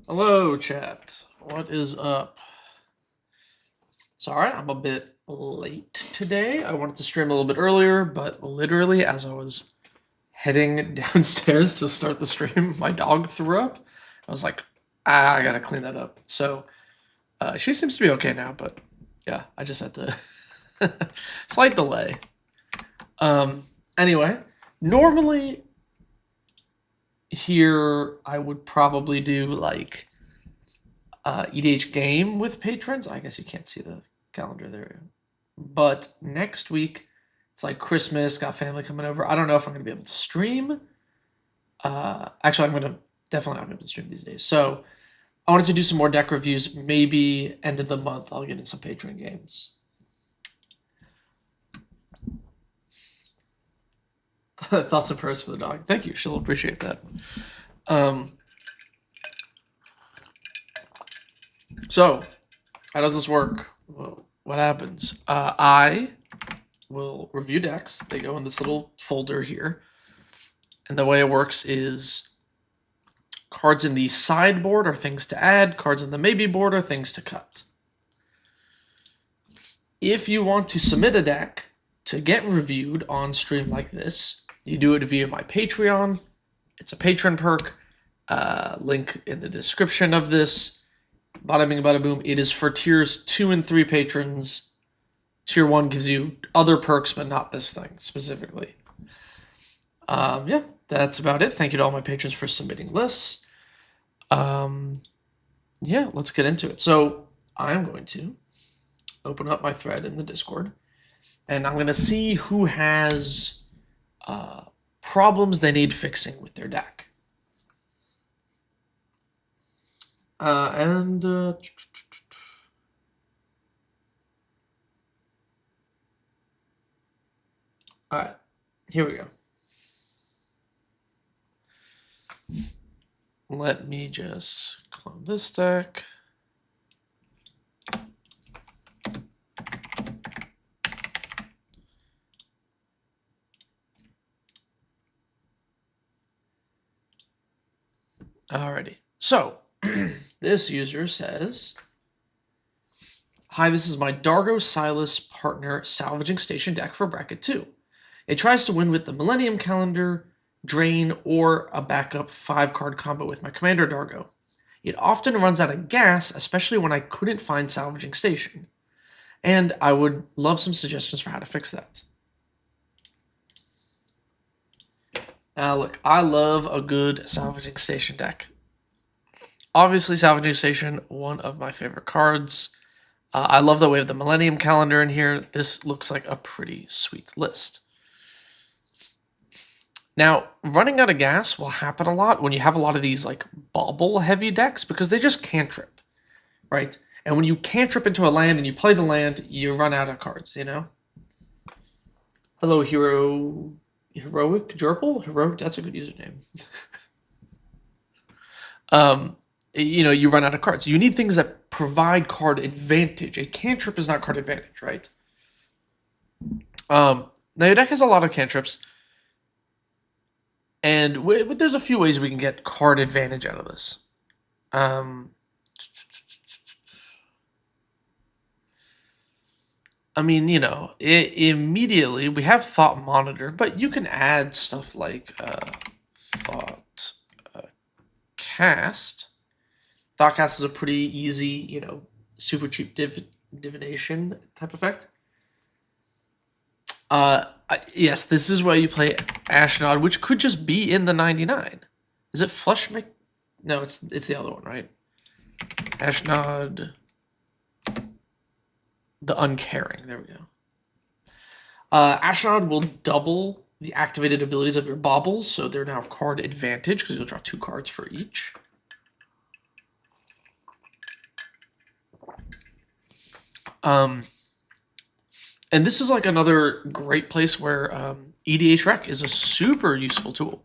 Hello, chat. What is up? Sorry, I'm a bit late today. I wanted to stream a little bit earlier, but literally as I was heading downstairs to start the stream, my dog threw up. I was like, I gotta clean that up. So she seems to be okay now, but yeah, I just had to slight delay. Anyway, normally here I would probably do like EDH game with patrons. I guess you can't see the calendar there. But next week, it's like Christmas, got family coming over. I don't know if I'm going to be able to stream. Actually, I'm going to definitely not be able to stream these days. So I wanted to do some more deck reviews. Maybe end of the month, I'll get in some Patron games. Thoughts and prayers for the dog. Thank you. She'll appreciate that. So, how does this work? Well, what happens? I will review decks. They go in this little folder here. And the way it works is cards in the sideboard are things to add. Cards in the maybe board are things to cut. If you want to submit a deck to get reviewed on stream like this, you do it via my Patreon. It's a patron perk. Link in the description of this. Bada bing, bada boom. It is for tiers 2 and 3 patrons. Tier 1 gives you other perks, but not this thing specifically. Yeah, that's about it. Thank you to all my patrons for submitting lists. Yeah, let's get into it. So I'm going to open up my thread in the Discord, and I'm going to see who has problems they need fixing with their deck. All right, here we go. Let me just clone this deck. Alrighty, so this user says, "Hi, this is my Dargo Silus partner salvaging station deck for bracket 2. It tries to win with the Millennium Calendar, Drain, or a backup 5-card combo with my commander Dargo. It often runs out of gas, especially when I couldn't find salvaging station. And I would love some suggestions for how to fix that." Look, I love a good salvaging station deck. Obviously, salvaging station, one of my favorite cards. I love that we have the Millennium Calendar in here. This looks like a pretty sweet list. Now, running out of gas will happen a lot when you have a lot of these like bauble heavy decks because they just cantrip, right? And when you cantrip into a land and you play the land, you run out of cards, you know? Hello, Heroic Jerple? Heroic, that's a good username. You know, you run out of cards. You need things that provide card advantage. A cantrip is not card advantage, right? Now your deck has a lot of cantrips, and there's a few ways we can get card advantage out of this. I mean, you know, immediately we have Thought Monitor, but you can add stuff like Thought Cast. Thought Cast is a pretty easy, you know, super cheap divination type effect. Yes, this is where you play Ashnod, which could just be in the 99. Is it Flush? No, it's the other one, right? Ashnod, the Uncaring. There we go. Ashnod will double the activated abilities of your baubles, so they're now card advantage because you'll draw 2 cards for each. And this is like another great place where EDH Rec is a super useful tool.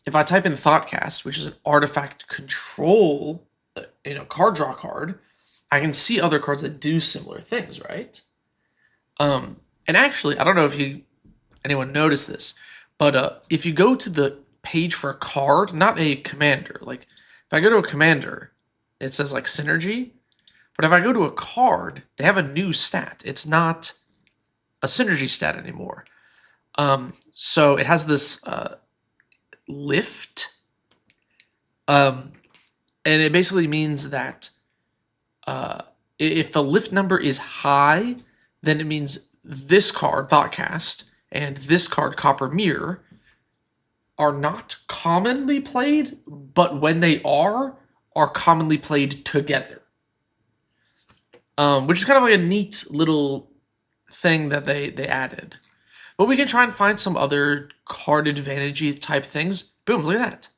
If I type in Thoughtcast, which is an artifact control, you know, card draw card, I can see other cards that do similar things, right? And actually, I don't know if anyone noticed this, but if you go to the page for a card, not a commander. Like, if I go to a commander, it says, like, synergy. But if I go to a card, they have a new stat. It's not a synergy stat anymore. So it has this lift. And it basically means that if the lift number is high, then it means this card, Thoughtcast, and this card, Copper Mirror, are not commonly played, but when they are commonly played together. Which is kind of like a neat little thing that they added. But we can try and find some other card advantage type things. Boom, look at that.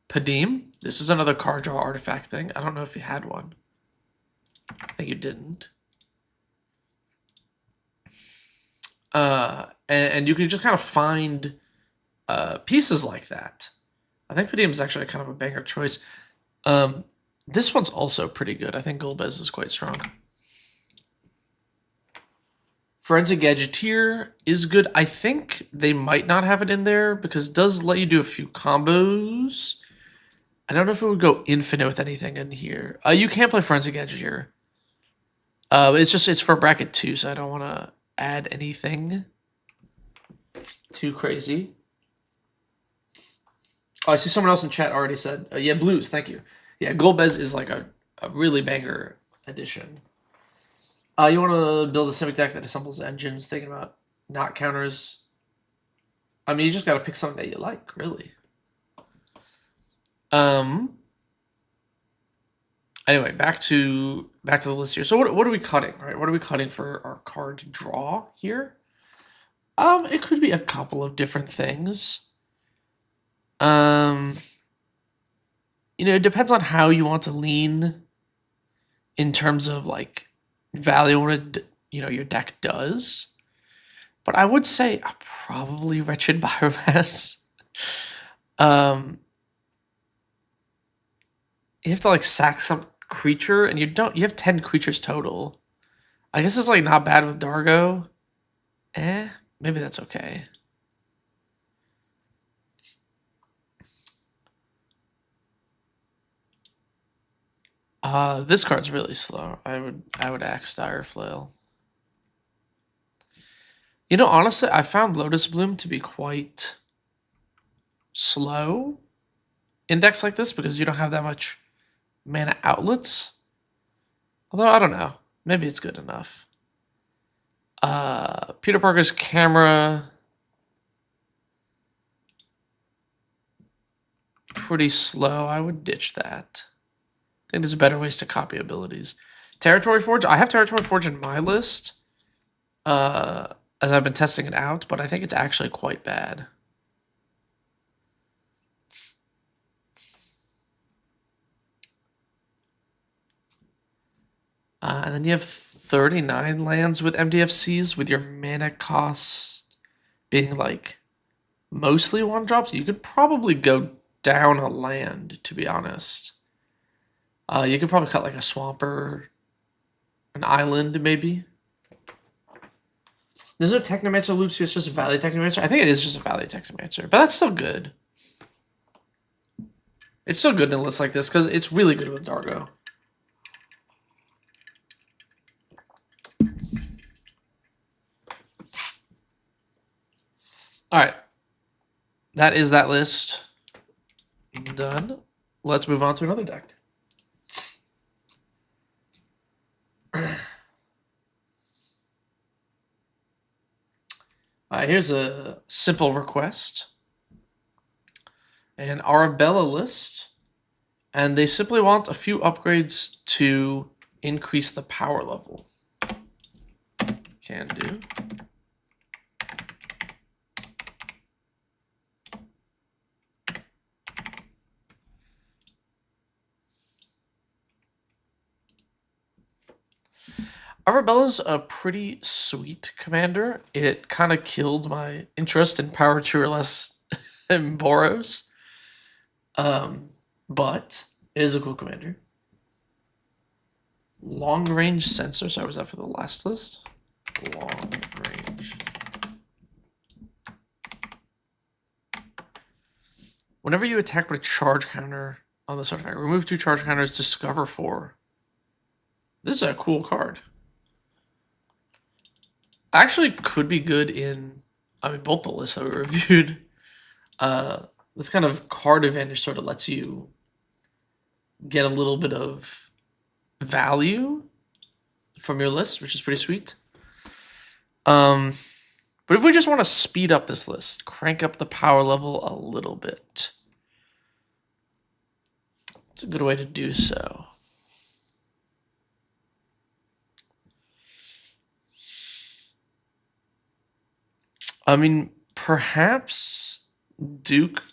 Padim. This is another card draw artifact thing. I don't know if you had one. I think you didn't. And you can just kind of find pieces like that. I think Padim is actually kind of a banger choice. This one's also pretty good. I think Golbez is quite strong. Forensic Gadgeteer is good. I think they might not have it in there because it does let you do a few combos. I don't know if it would go infinite with anything in here. You can play Forensic Gadgeteer. It's for bracket 2, so I don't want to add anything too crazy. Oh, I see someone else in chat already said, yeah, blues, thank you. Yeah, Golbez is like a really banger addition. You want to build a Simic deck that assembles engines, thinking about not counters. I mean, you just got to pick something that you like, really. Anyway, back to the list here. So what are we cutting, right? What are we cutting for our card draw here? It could be a couple of different things. It depends on how you want to lean in terms of like value what your deck does. But I would say probably Wretched Biomass. You have to like sack some creature, and you have 10 creatures total. I guess it's like not bad with Dargo. Maybe that's okay. This card's really slow. I would axe Dire Flail. Honestly, I found Lotus Bloom to be quite slow in decks like this because you don't have that much mana outlets. Although, I don't know. Maybe it's good enough. Peter Parker's Camera. Pretty slow. I would ditch that. I think there's better ways to copy abilities. Territory Forge. I have Territory Forge in my list as I've been testing it out, but I think it's actually quite bad. And then you have 39 lands with MDFCs with your mana cost being like mostly 1-drops. You could probably go down a land, to be honest. You could probably cut like a Swamper, an Island maybe. There's no Technomancer loops here, it's just a Value Technomancer. I think it is just a Value Technomancer, but that's still good. It's still good in a list like this because it's really good with Dargo. Alright. That is that list. Done. Let's move on to another deck. Here's a simple request. An Arabella list. And they simply want a few upgrades to increase the power level. Can do. Arabella's a pretty sweet commander. It kind of killed my interest in Power 2 or less in Boros. But it is a cool commander. Long range sensor. Sorry, was that for the last list? Long range. Whenever you attack with a charge counter on this artifact, remove 2 charge counters, discover 4. This is a cool card. Actually could be good in, I mean, both the lists that we reviewed. This kind of card advantage sort of lets you get a little bit of value from your list, which is pretty sweet. But if we just want to speed up this list, crank up the power level a little bit, it's a good way to do so. I mean, perhaps Duke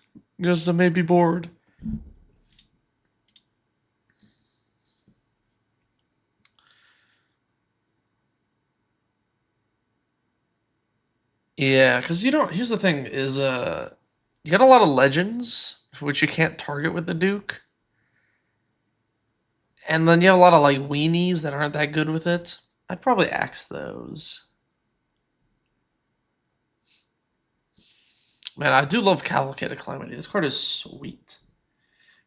goes to maybe board. Yeah, because you don't. Here's the thing: is you got a lot of legends which you can't target with the Duke, and then you have a lot of like weenies that aren't that good with it. I'd probably axe those. Man, I do love Cavalcade Calamity. This card is sweet.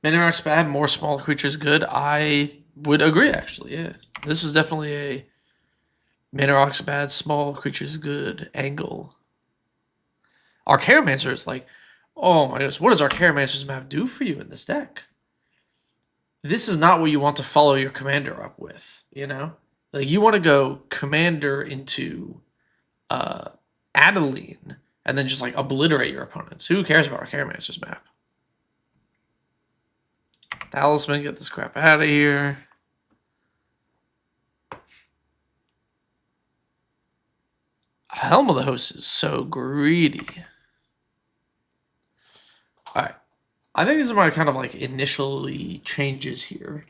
Mana bad, more small creatures good. I would agree, actually. Yeah, this is definitely a Mana bad, small creatures good angle. Archaeomancer is like, oh my goodness, what does Archaeomancer's map do for you in this deck? This is not what you want to follow your commander up with, you know? Like, you want to go commander into Adeline and then just, like, obliterate your opponents. Who cares about Archaeomancer's map? Talisman, get this crap out of here. Helm of the Host is so greedy. Alright. I think these are my kind of like initially changes here.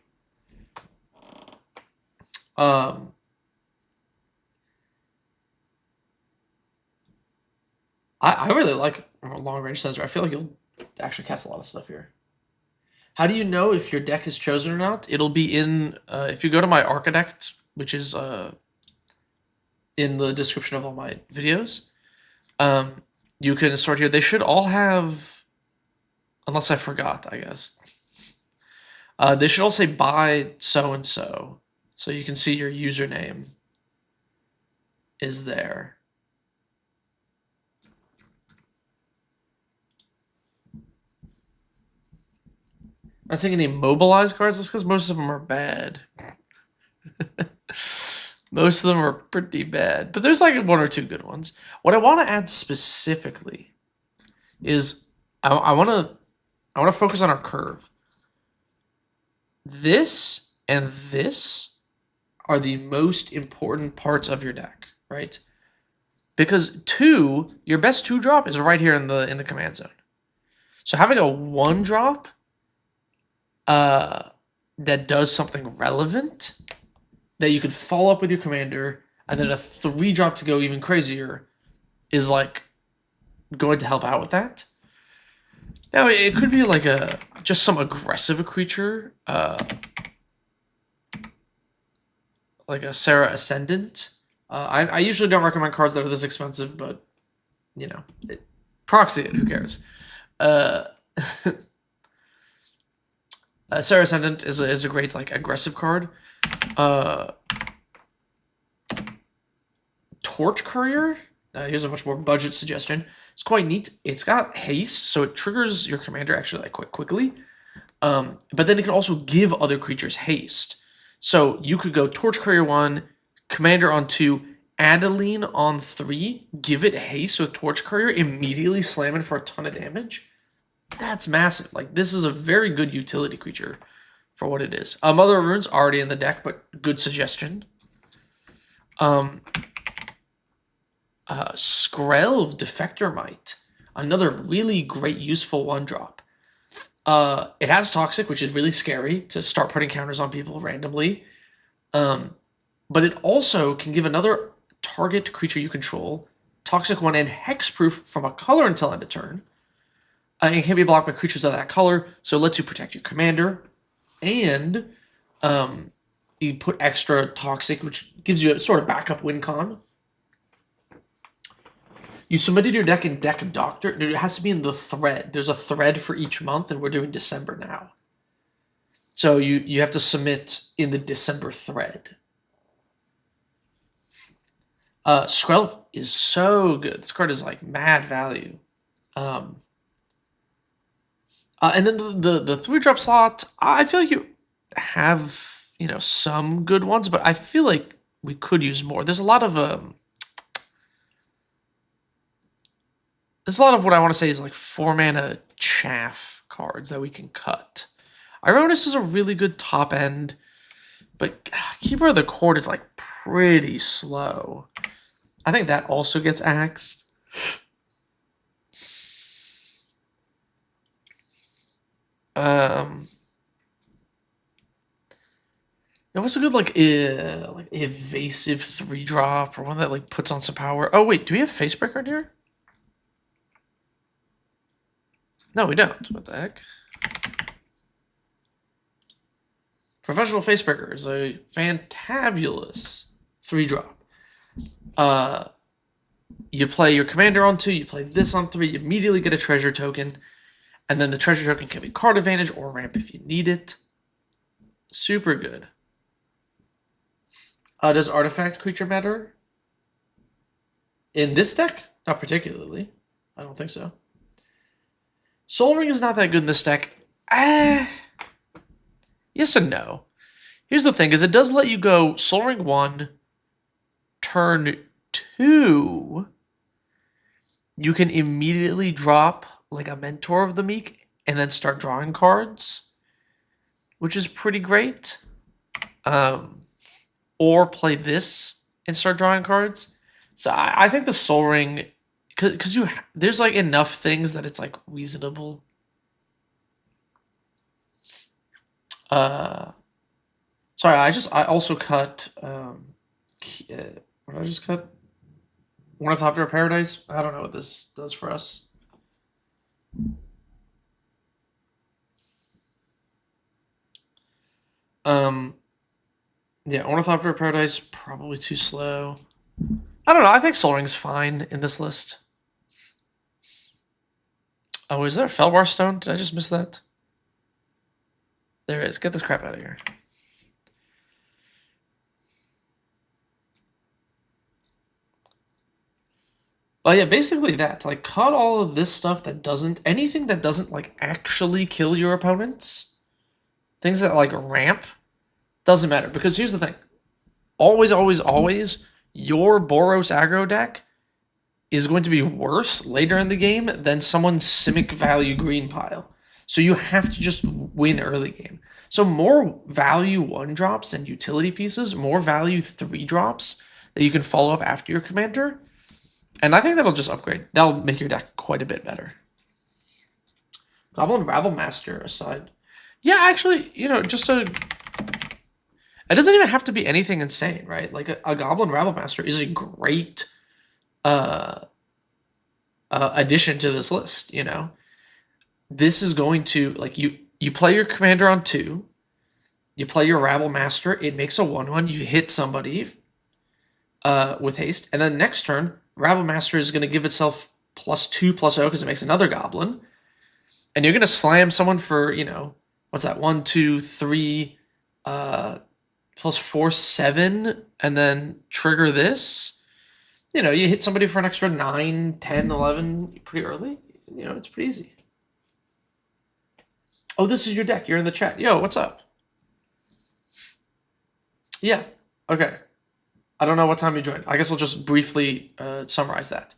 I really like long range sensor. I feel like you'll actually cast a lot of stuff here. How do you know if your deck is chosen or not? It'll be in if you go to my Architect, which is in the description of all my videos. You can sort here. They should all have, unless I forgot, I guess. They should all say by so-and-so. So you can see your username is there. I'm not seeing any mobilized cards. That's because most of them are bad. Most of them are pretty bad. But there's like 1 or 2 good ones. What I want to add specifically is I want to focus on our curve. This and this are the most important parts of your deck, right? Because your best 2 drop is right here in the command zone. So having a 1 drop that does something relevant that you could follow up with your commander, and then a 3 drop to go even crazier is like going to help out with that. Now it could be like just some aggressive creature, like a Sarah Ascendant. I usually don't recommend cards that are this expensive, but you know, proxy it. Who cares? Sarah Ascendant is a great like aggressive card. Torch Courier. Here's a much more budget suggestion. It's quite neat. It's got haste, so it triggers your commander actually like quite quickly. But then it can also give other creatures haste. So you could go Torch Courier 1, Commander on 2, Adeline on 3, give it haste with Torch Courier, immediately slam it for a ton of damage. That's massive. Like, this is a very good utility creature for what it is. Mother of Runes already in the deck, but good suggestion. Skrelv Defector Might, another really great useful 1-drop. It has Toxic, which is really scary to start putting counters on people randomly. But it also can give another target creature you control Toxic 1 and Hexproof from a color until end of turn. It can be blocked by creatures of that color, so it lets you protect your commander. And you put extra Toxic, which gives you a sort of backup win con. You submitted your deck in Deck Doctor. It has to be in the thread. There's a thread for each month, and we're doing December now. So you have to submit in the December thread. Skrelv is so good. This card is like mad value. And then the 3-drop slot, I feel like you have, some good ones, but I feel like we could use more. There's a lot of what I want to say is like 4-mana chaff cards that we can cut. Ironis is a really good top end, but Keeper of the Court is like pretty slow. I think that also gets axed. What's a good like evasive 3-drop or one that like puts on some power? Oh wait, do we have Facebreaker in here? No, we don't. What the heck? Professional Facebreaker is a fantabulous 3-drop. You play your commander on 2, you play this on 3, you immediately get a treasure token, and then the treasure token can be card advantage or ramp if you need it. Super good. Does artifact creature matter? In this deck? Not particularly. I don't think so. Soul Ring is not that good in this deck. Yes and no. Here's the thing, is it does let you go Soul Ring 1, turn 2. You can immediately drop like a Mentor of the Meek and then start drawing cards, which is pretty great. Or play this and start drawing cards. So I think the Soul Ring, because there's like enough things that it's like reasonable. Sorry, I also cut. What did I just cut? Ornithopter of Paradise. I don't know what this does for us. Yeah, Ornithopter of Paradise, probably too slow. I don't know, I think Soul Ring's fine in this list. Oh, is there a Felbar Stone? Did I just miss that? There is. Get this crap out of here. But yeah, basically that. Like, cut all of this stuff that doesn't... Anything that doesn't, like, actually kill your opponents. Things that, like, ramp. Doesn't matter. Because here's the thing. Always, always, always, your Boros aggro deck is going to be worse later in the game than someone's Simic value green pile. So you have to just win early game. So more value 1-drops and utility pieces, more value 3-drops that you can follow up after your commander. And I think that'll just upgrade. That'll make your deck quite a bit better. Goblin Rabble Master aside. Yeah, actually, just a... It doesn't even have to be anything insane, right? Like a Goblin Rabble Master is a great addition to this list, This is going to, like, you play your commander on 2, you play your Rabble Master, it makes a 1/1, you hit somebody with haste, and then next turn, Rabble Master is going to give itself +2/+0 because it makes another goblin, and you're going to slam someone for, what's that, 1, 2, 3, +4, 7, and then trigger this. You hit somebody for an extra 9, 10, 11 pretty early. It's pretty easy. Oh, this is your deck. You're in the chat. Yo, what's up? Yeah. Okay. I don't know what time you joined. I guess we'll just briefly summarize that.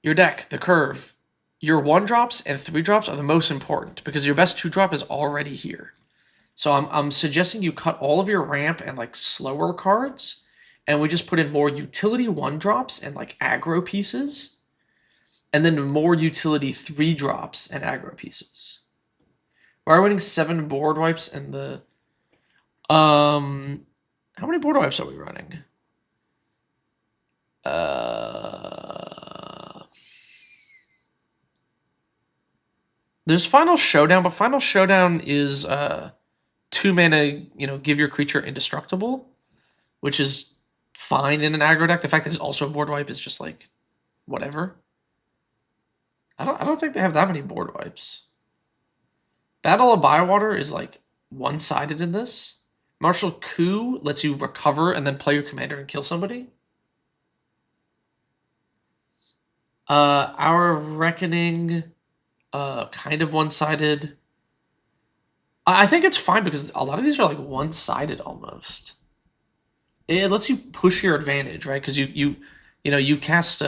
Your deck, the curve, your 1-drops and 3-drops are the most important because your best 2-drop is already here. So I'm suggesting you cut all of your ramp and like slower cards, and we just put in more utility 1-drops and like aggro pieces, and then more utility 3-drops and aggro pieces. We're winning 7 board wipes and the how many board wipes are we running? There's Final Showdown, but Final Showdown is 2 mana, give your creature indestructible, which is fine in an aggro deck. The fact that it's also a board wipe is just like whatever. I don't think they have that many board wipes. Battle of Bywater is like one-sided in this. Martial Coup lets you recover and then play your commander and kill somebody. Hour of Reckoning, kind of one-sided. I think it's fine because a lot of these are like one-sided almost. It lets you push your advantage, right? Because you cast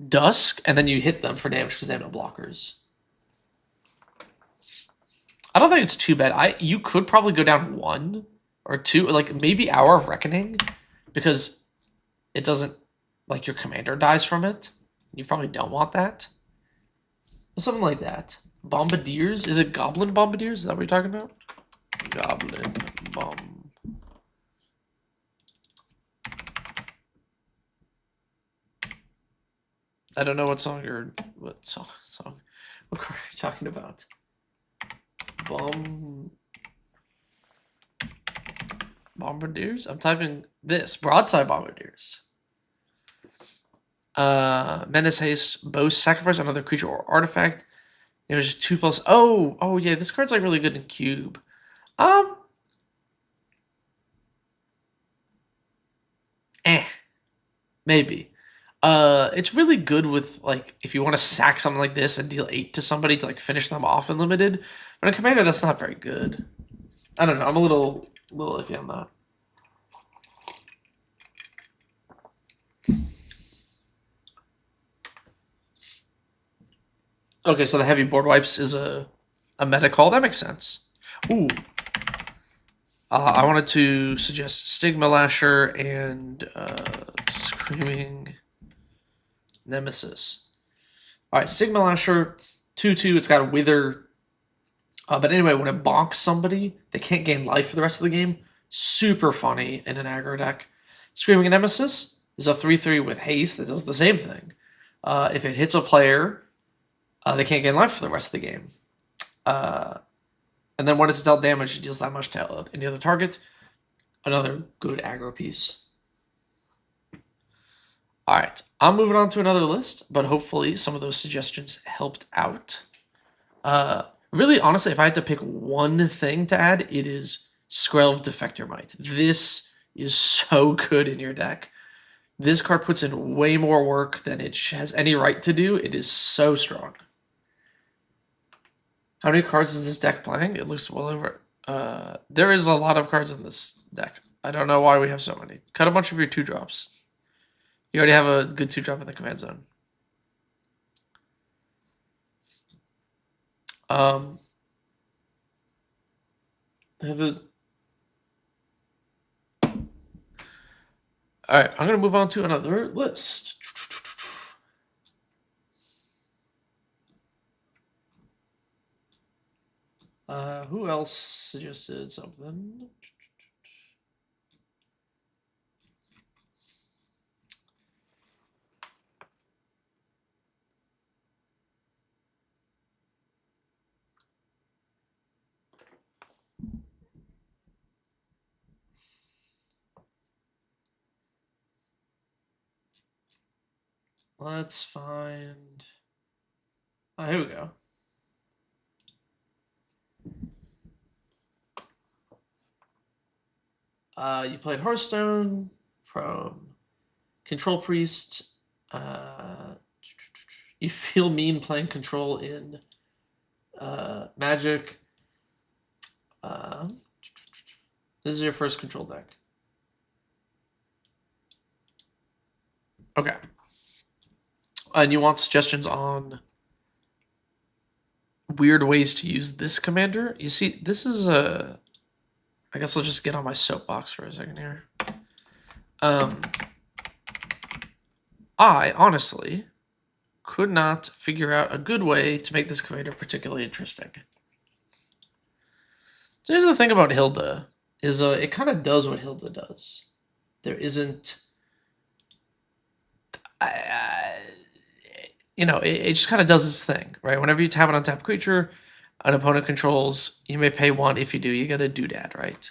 Dusk and then you hit them for damage because they have no blockers. I don't think it's too bad. You could probably go down 1 or 2, like maybe Hour of Reckoning, because it doesn't, like, your commander dies from it. You probably don't want that. Something like that. Bombardiers? Is it Goblin Bombardiers? Is that what you're talking about? Goblin Bomb. I don't know what song what car are you talking about? Bombardiers? I'm typing this. Broadside Bombardiers. Menace Haste, Boast, sacrifice another creature or artifact. There's 2+. Oh yeah, this card's like really good in Cube. Maybe. It's really good with, like, if you want to sack something like this and deal 8 to somebody to like finish them off in limited. But in Commander, that's not very good. I don't know. I'm a little iffy on that. Okay, so the heavy board wipes is a meta call. That makes sense. Ooh. I wanted to suggest Stigma Lasher and Screaming Nemesis. All right, Stigma Lasher, 2/2. It's got a Wither. But anyway, when it bonks somebody, they can't gain life for the rest of the game. Super funny in an aggro deck. Screaming Nemesis is a 3/3 with haste that does the same thing. If it hits a player, they can't gain life for the rest of the game. And then when it's dealt damage, it deals that much to any other target. Another good aggro piece. All right, I'm moving on to another list, but hopefully some of those suggestions helped out. Really, honestly, if I had to pick one thing to add, it is Skrelv Defector Might. This is so good in your deck. This card puts in way more work than it has any right to do. It is so strong. How many cards is this deck playing? It looks well over. There is a lot of cards in this deck. I don't know why we have so many. Cut a bunch of your 2-drops. You already have a good 2-drop in the command zone. All right, I'm gonna move on to another list. Who else suggested something? Let's find. Oh, here we go. You played Hearthstone from Control Priest. You feel mean playing Control in Magic. This is your first Control deck. Okay. And you want suggestions on weird ways to use this commander? You see, this is a... I guess I'll just get on my soapbox for a second here. I, honestly, could not figure out a good way to make this commander particularly interesting. So here's the thing about Hilda, is it kind of does what Hilda does. There isn't... it just kind of does its thing, right? Whenever you tap an untapped creature, an opponent controls, you may pay 1. If you do, you get a doodad, right?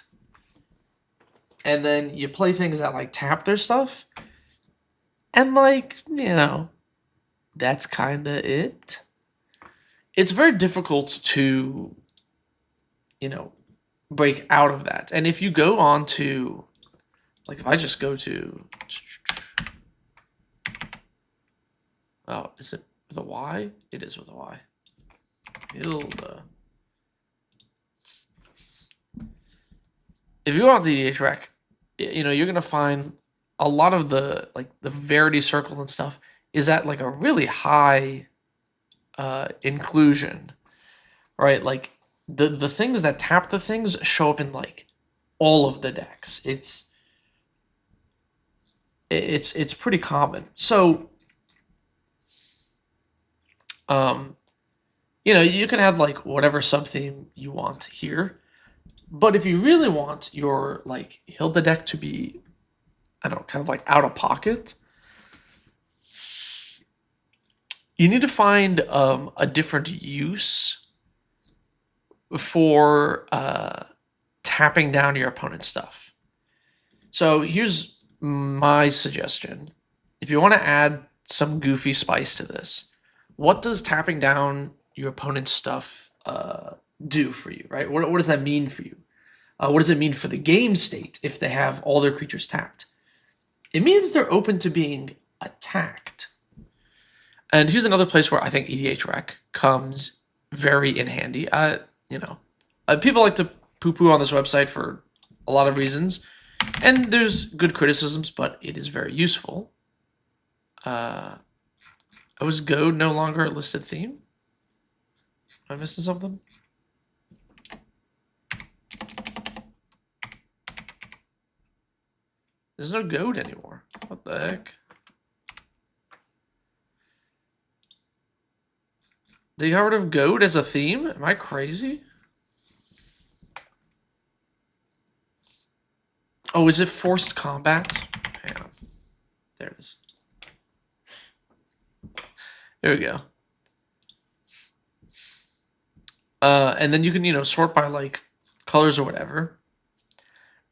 And then you play things that, like, tap their stuff. And like, that's kind of it. It's very difficult to, break out of that. And if you go on to, like, if I just go to, oh, is it with a Y? It is with a Y. Hilda. If you go on to the EDH rec, you're gonna find a lot of the Verity Circle and stuff is at like a really high inclusion, right? Like the things that tap the things show up in like all of the decks. It's pretty common. So you can have like whatever sub theme you want here. But if you really want your like Hilda deck to be, I don't know, kind of like out of pocket, you need to find a different use for tapping down your opponent's stuff. So here's my suggestion. If you want to add some goofy spice to this, what does tapping down your opponent's stuff do for you, right? What does that mean for you? What does it mean for the game state if they have all their creatures tapped? It means they're open to being attacked. And here's another place where I think EDH Rec comes very in handy. People like to poo-poo on this website for a lot of reasons, and there's good criticisms, but it is very useful. Was Goad no longer a listed theme? Am I missing something? There's no Goad anymore. What the heck? They got rid of Goad as a theme? Am I crazy? Oh, is it Forced Combat? Hang on. There it is. There we go. And then you can, sort by like colors or whatever.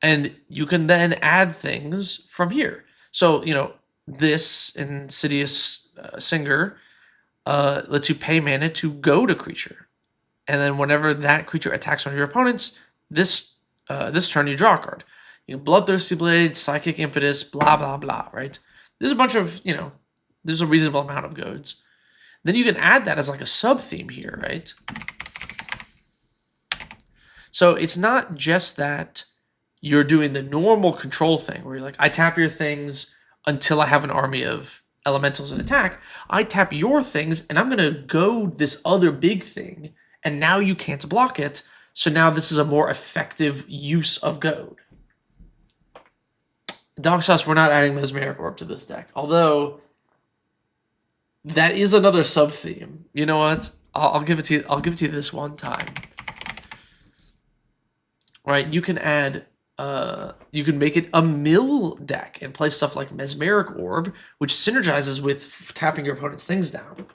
And you can then add things from here. So, this Insidious Singer lets you pay mana to goad a creature. And then whenever that creature attacks one of your opponents, this turn you draw a card. Bloodthirsty Blade, Psychic Impetus, blah, blah, blah, right? There's a bunch of, there's a reasonable amount of goads. Then you can add that as like a sub-theme here, right? So it's not just that you're doing the normal control thing where you're like, I tap your things until I have an army of elementals in attack. I tap your things and I'm going to goad this other big thing, and now you can't block it. So now this is a more effective use of goad. Dog Sauce, we're not adding Mesmeric Orb to this deck, although that is another sub theme. You know what? I'll give it to you. I'll give it to you this one time. Right? You can add. You can make it a mill deck and play stuff like Mesmeric Orb, which synergizes with tapping your opponent's things down.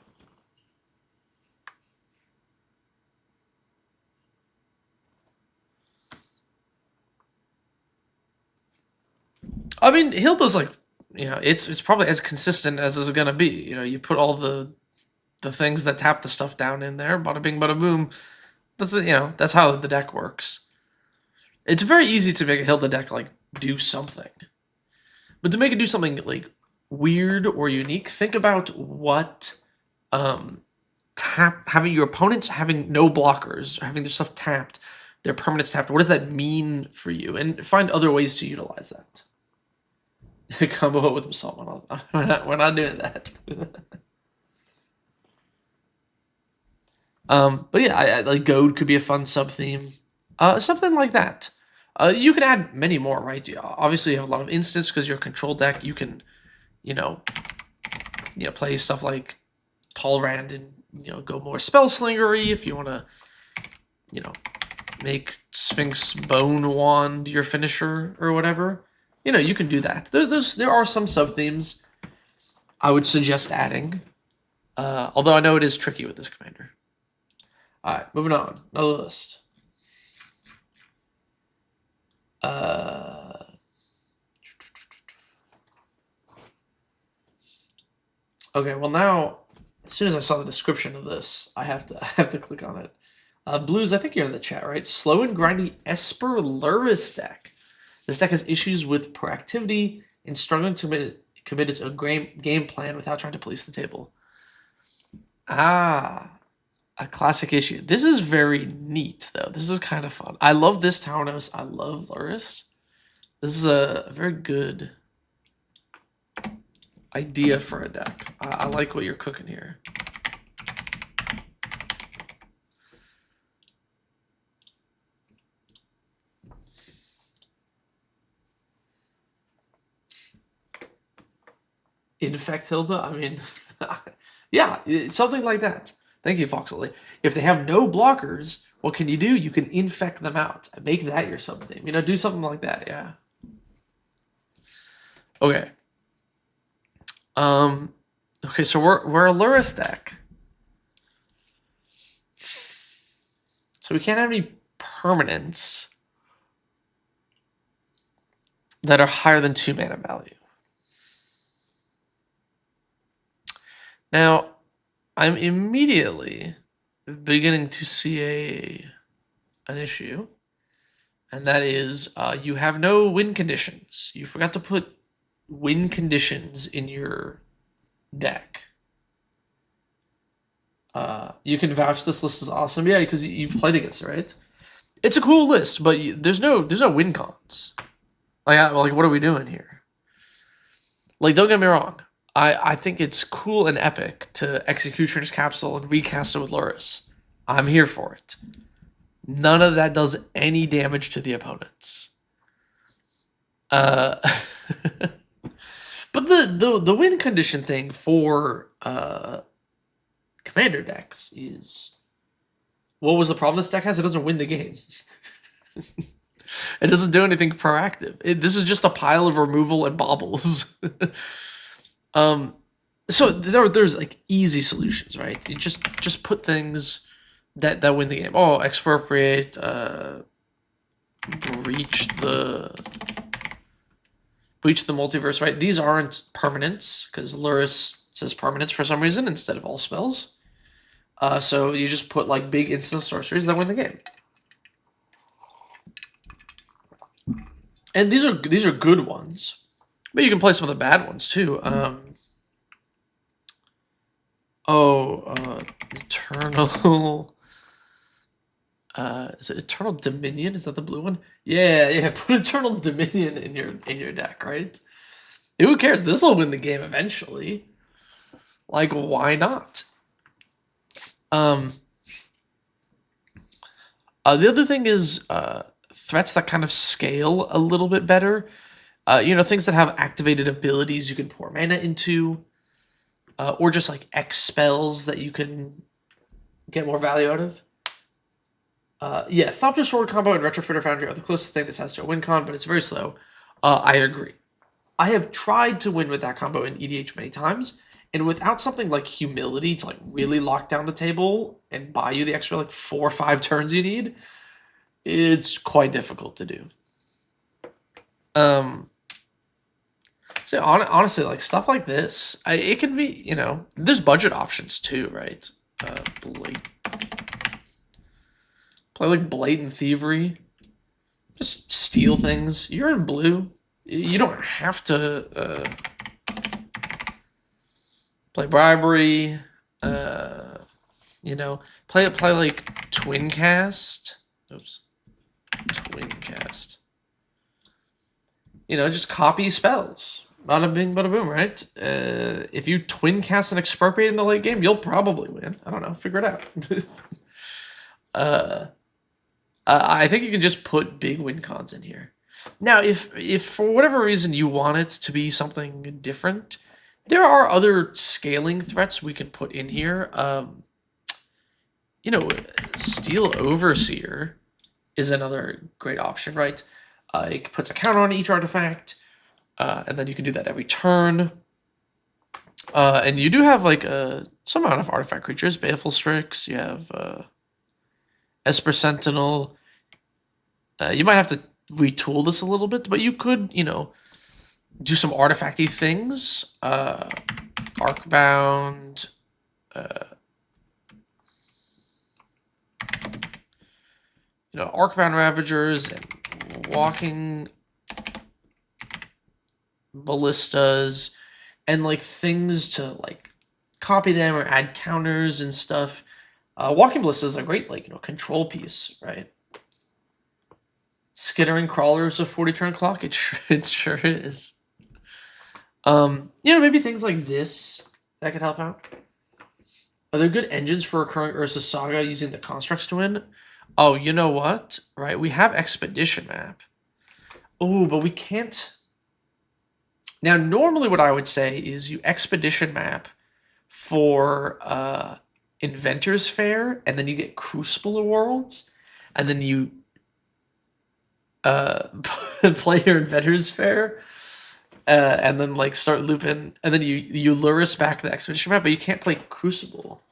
I mean, Hilda's like, it's probably as consistent as it's gonna be. You put all the things that tap the stuff down in there, bada bing, bada boom. That's how the deck works. It's very easy to make a Hilda deck like do something, but to make it do something like weird or unique, think about what having your opponents having no blockers or having their stuff tapped, their permanents tapped. What does that mean for you? And find other ways to utilize that. Combo with someone. We're not doing that. But yeah, I like Goad could be a fun sub theme. Something like that. You can add many more, right? Obviously, you have a lot of instants because you're a control deck. You can, play stuff like Talrand and go more Spellslingery if you want to, make Sphinx Bone Wand your finisher or whatever. You can do that. There are some sub themes I would suggest adding, although I know it is tricky with this commander. All right, moving on. Another list. Okay, well now, as soon as I saw the description of this, I have to click on it. Blues, I think you're in the chat, right? Slow and grindy Esper Luris deck. This deck has issues with proactivity and struggling to commit its own game plan without trying to police the table. Ah, a classic issue. This is very neat, though. This is kind of fun. I love this townhouse. I love Luris. This is a very good idea for a deck. I like what you're cooking here. Infect Hilda? I mean, yeah, something like that. Thank you, Foxley. If they have no blockers, what can you do? You can infect them out. Make that your something. You know, do something like that, yeah. Okay. Okay, so we're a Luris deck. So we can't have any permanents that are higher than 2 mana value. Now, I'm immediately beginning to see an issue, and that is you have no win conditions. You forgot to put win conditions in your deck. You can vouch this list is awesome, yeah, because you've played against it, right? It's a cool list, but there's no win cons. Like what are we doing here? Like, don't get me wrong. I think it's cool and epic to Executioner's Capsule and recast it with Luris. I'm here for it. None of that does any damage to the opponents. But the win condition thing for commander decks is, what was the problem this deck has? It doesn't win the game. It doesn't do anything proactive. This is just a pile of removal and baubles. So there's like easy solutions, right? You just put things that win the game. Oh, expropriate, breach the multiverse, right? These aren't permanents because Luris says permanents for some reason instead of all spells. So you just put like big instant sorceries that win the game. And these are good ones, but you can play some of the bad ones too. Eternal. Is it Eternal Dominion? Is that the blue one? Yeah. Put Eternal Dominion in your deck, right? Who cares? This will win the game eventually. Like, why not? The other thing is threats that kind of scale a little bit better. Things that have activated abilities you can pour mana into. Or just like X spells that you can get more value out of. Thopter Sword combo and Retrofitter Foundry are the closest thing this has to a win con, but it's very slow. I agree. I have tried to win with that combo in EDH many times, and without something like Humility to like really lock down the table and buy you the extra like 4 or 5 turns you need, it's quite difficult to do. So honestly, like stuff like this, it can be, there's budget options too, right? Play like Blatant Thievery. Just steal things. You're in blue. You don't have to play Bribery. Play like Twin Cast. Oops. Twin Cast. Just copy spells. Bada bing, bada boom, right? If you twin cast and expropriate in the late game, you'll probably win. I don't know. Figure it out. I think you can just put big win cons in here. Now, if for whatever reason you want it to be something different, there are other scaling threats we can put in here. Steel Overseer is another great option, right? It puts a counter on each artifact. And then you can do that every turn. And you do have like some amount of artifact creatures. Baleful Strix, you have Esper Sentinel. You might have to retool this a little bit, but you could, do some artifacty things. Arcbound. Arcbound Ravagers and walking ballistas and like things to like copy them or add counters and stuff. Walking ballista is a great control piece, right? Skittering crawlers of 40 turn clock. It sure is. Maybe things like this that could help out. Are there good engines for recurring Urza Saga using the constructs to win? Oh, you know what? Right, we have Expedition Map. Oh, but we can't. Now, normally what I would say is you Expedition Map for Inventor's Fair, and then you get Crucible of Worlds, and then you play your Inventor's Fair, and then like start looping, and then you Luris back the Expedition Map, but you can't play Crucible.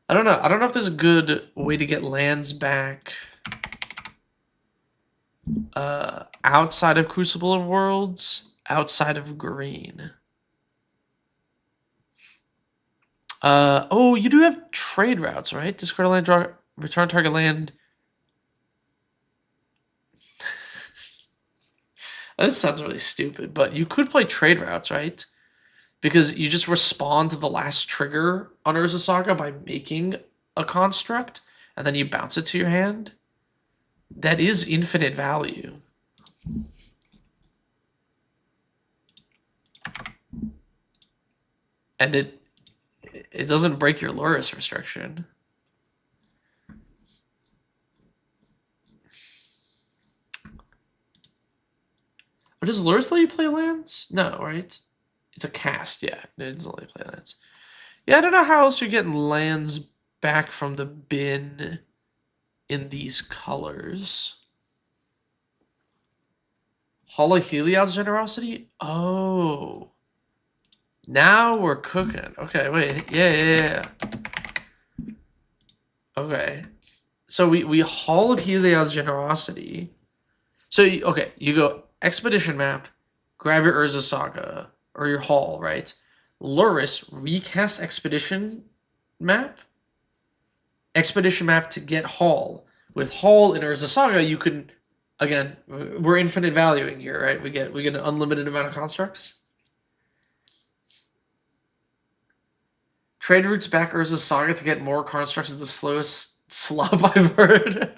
I don't know. I don't know if there's a good way to get lands back outside of Crucible of Worlds, outside of green. Oh, you do have trade routes, right? Discard a land, draw, return target land. This sounds really stupid, but you could play trade routes, right? Because you just respond to the last trigger on Urza Saga by making a construct, and then you bounce it to your hand. That is infinite value. And it doesn't break your Luris restriction. But does Luris let you play lands? No, right? It's a cast, yeah. It doesn't let you play lands. Yeah, I don't know how else you're getting lands back from the bin in these colors. Hall of Heliod's Generosity? Oh. Now we're cooking. Okay, wait. Yeah. Okay. So we Hall of Heliod's Generosity. So, you go Expedition Map, grab your Urza Saga, or your Hall, right? Luris, recast Expedition Map. Expedition Map to get Hall. With Hall in Urza Saga, you can, again, we're infinite valuing here, right? We get an unlimited amount of constructs. Trade routes back Urza Saga to get more constructs is the slowest slob I've heard.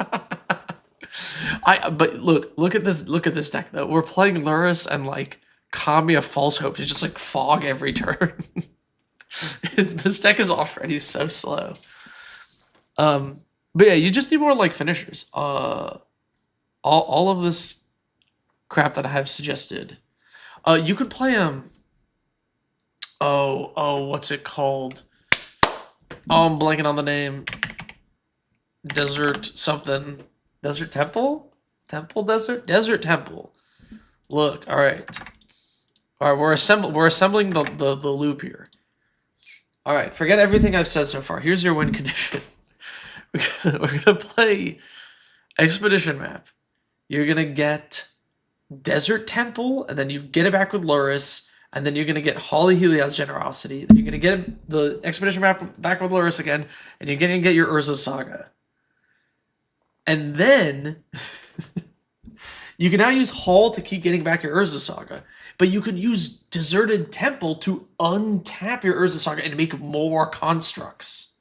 But look at this deck though. We're playing Luris and like Kami of False Hope to just like fog every turn. This deck is already so slow. But yeah, you just need more like finishers. All of this crap that I have suggested. You could play what's it called? Oh, I'm blanking on the name. Desert something. Desert Temple? Temple Desert? Desert Temple. Look, alright. Alright, we're assembling the loop here. Alright, forget everything I've said so far. Here's your win condition. We're gonna play Expedition Map. You're gonna get Desert Temple, and then you get it back with Luris, and then you're gonna get Holly Heliod's Generosity. Then you're gonna get the Expedition Map back with Luris again, and you're gonna get your Urza Saga. And then you can now use Hall to keep getting back your Urza Saga, but you could use Deserted Temple to untap your Urza Saga and make more constructs.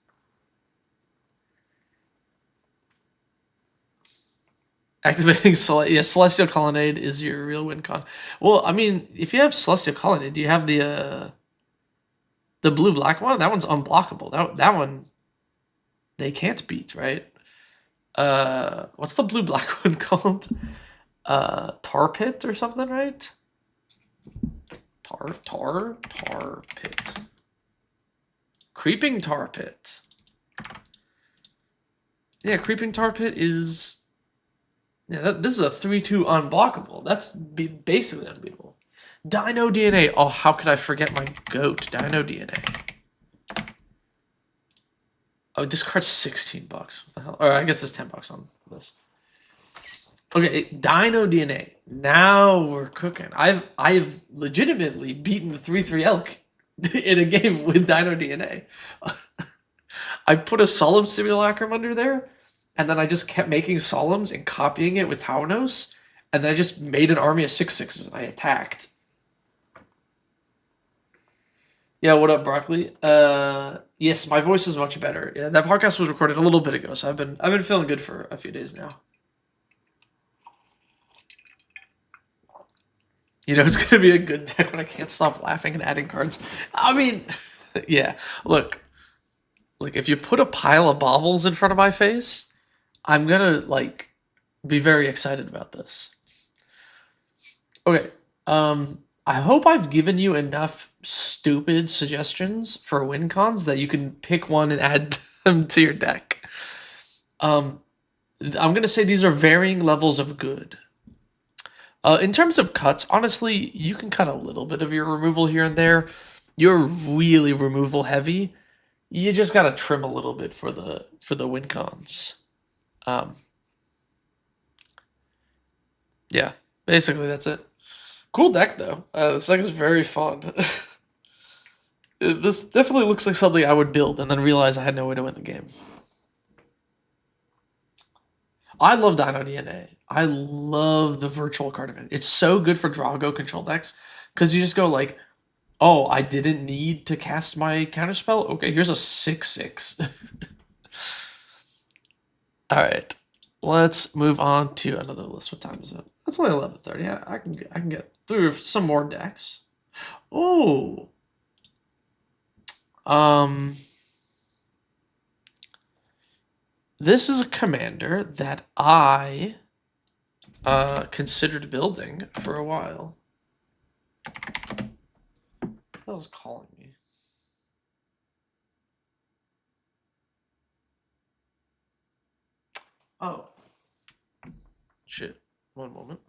Activating Celestial Colonnade is your real win con. Well, I mean, if you have Celestial Colonnade, do you have the blue-black one? That one's unblockable. That one they can't beat, right? What's the blue-black one called? Tar Pit or something, right? Tar Pit. Creeping Tar Pit. Yeah, Creeping Tar Pit is... Yeah, this is a 3-2 unblockable. That's basically unbeatable. Dino DNA. Oh, how could I forget my goat? Dino DNA. Oh, this card's $16. What the hell? Or I guess it's $10 on this. Okay, Dino DNA. Now we're cooking. I've legitimately beaten the 3-3 elk in a game with Dino DNA. I put a Solemn Simulacrum under there, and then I just kept making Solemns and copying it with Taunos, and then I just made an army of 6/6s and I attacked. Yeah, what up, Broccoli? Yes, my voice is much better. Yeah, that podcast was recorded a little bit ago, so I've been feeling good for a few days now. You know, it's gonna be a good deck when I can't stop laughing and adding cards. I mean, yeah. Look, if you put a pile of baubles in front of my face, I'm gonna be very excited about this. Okay. I hope I've given you enough stupid suggestions for win cons that you can pick one and add them to your deck. I'm gonna say these are varying levels of good. In terms of cuts, honestly, you can cut a little bit of your removal here and there. You're really removal heavy. You just gotta trim a little bit for the win cons. Yeah, basically that's it. Cool deck though. This deck is very fun. This definitely looks like something I would build and then realize I had no way to win the game. I love Dino DNA. I love the virtual card event. It's so good for Drago control decks because you just go like, oh, I didn't need to cast my counterspell. Okay, here's a 6/6. All right, let's move on to another list. What time is it? It's only 11:30. Yeah, I can get through some more decks. Oh, this is a commander that I considered building for a while. That was calling me. Oh, shit. One moment.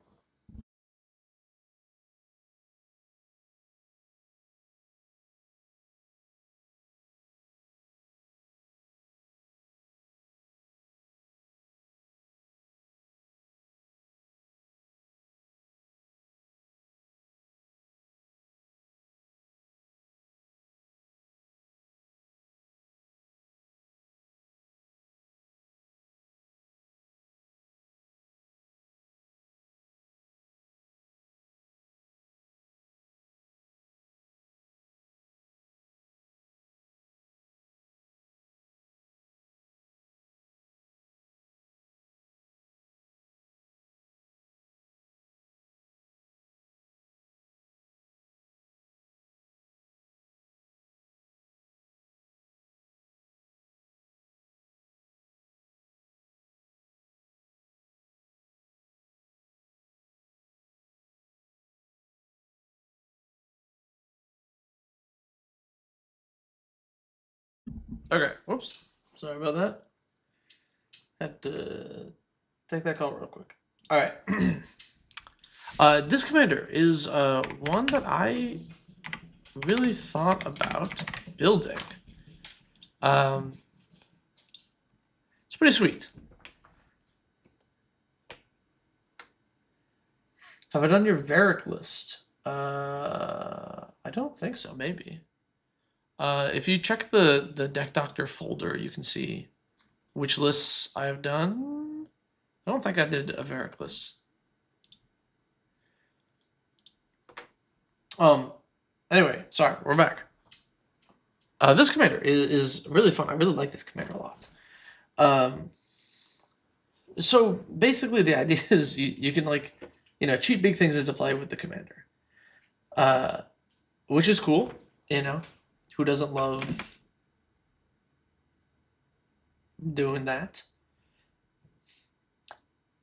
Okay, whoops. Sorry about that. Had to take that call real quick. All right. This commander is one that I really thought about building. It's pretty sweet. Have I done your Varric list? I don't think so. Maybe. If you check the Deck Doctor folder, you can see which lists I have done. I don't think I did a Varric list. Anyway, sorry, we're back. This commander is really fun. I really like this commander a lot. So basically the idea is you can cheat big things into play with the commander. Which is cool, who doesn't love doing that?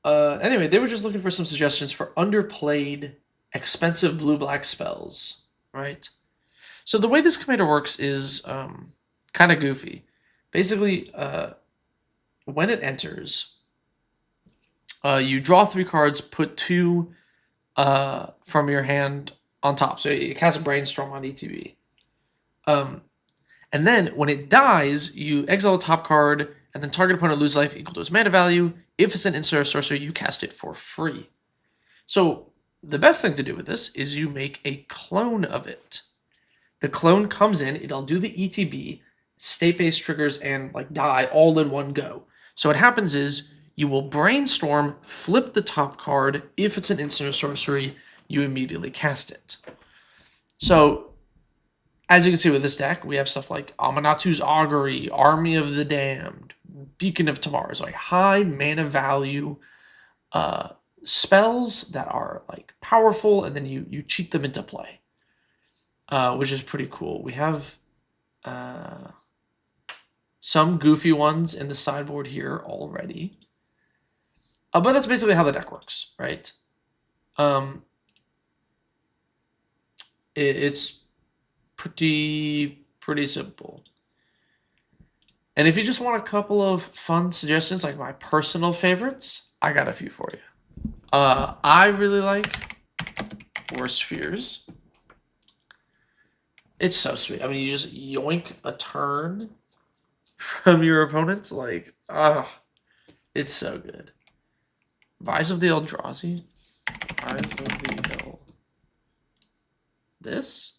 Anyway, they were just looking for some suggestions for underplayed, expensive blue-black spells, right? So the way this commander works is kind of goofy. Basically, when it enters, you draw 3 cards, put 2 from your hand on top. So you cast a Brainstorm on ETB. And then when it dies, you exile a top card, and then target opponent lose life equal to its mana value. If it's an instant or sorcery, you cast it for free. So the best thing to do with this is you make a clone of it. The clone comes in, it'll do the ETB, state-based triggers, and like die all in one go. So what happens is you will brainstorm, flip the top card. If it's an instant or sorcery, you immediately cast it. So as you can see with this deck, we have stuff like Amanatu's Augury, Army of the Damned, Beacon of Tomorrow, like high mana value spells that are like powerful, and then you cheat them into play, which is pretty cool. We have some goofy ones in the sideboard here already, but that's basically how the deck works, right? It's pretty simple. And if you just want a couple of fun suggestions, like my personal favorites, I got a few for you. I really like Worst Fears. It's so sweet. I mean, you just yoink a turn from your opponents. Like, it's so good. Vice of the Eldrazi. Vice of the This?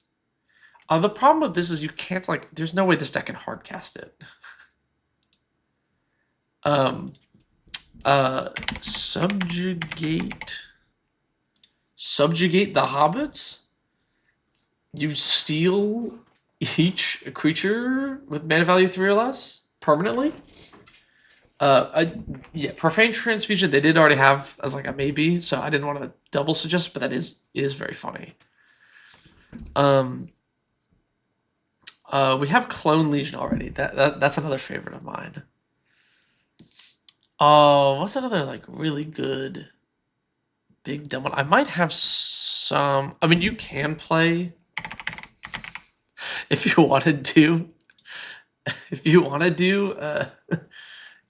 The problem with this is you can't, like, there's no way this deck can hardcast it. Subjugate the Hobbits. You steal each creature with mana value 3 or less permanently. Yeah, Profane Transfusion they did already have as like a maybe, so I didn't want to double suggest, but that is very funny. We have Clone Legion already. That's another favorite of mine. Oh, what's another like really good big dumb one? I might have some. I mean, you can play if you want to do. If you want to do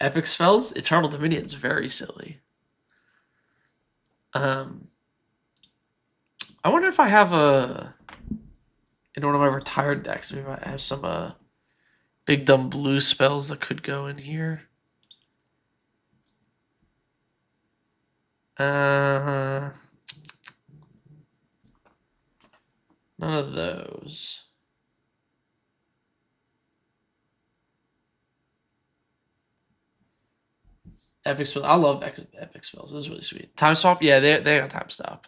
epic spells, Eternal Dominion's very silly. I wonder if I have in one of my retired decks, maybe I have some big dumb blue spells that could go in here. None of those. Epic spells. I love epic spells. This is really sweet. Time swap. Yeah, they got time stop.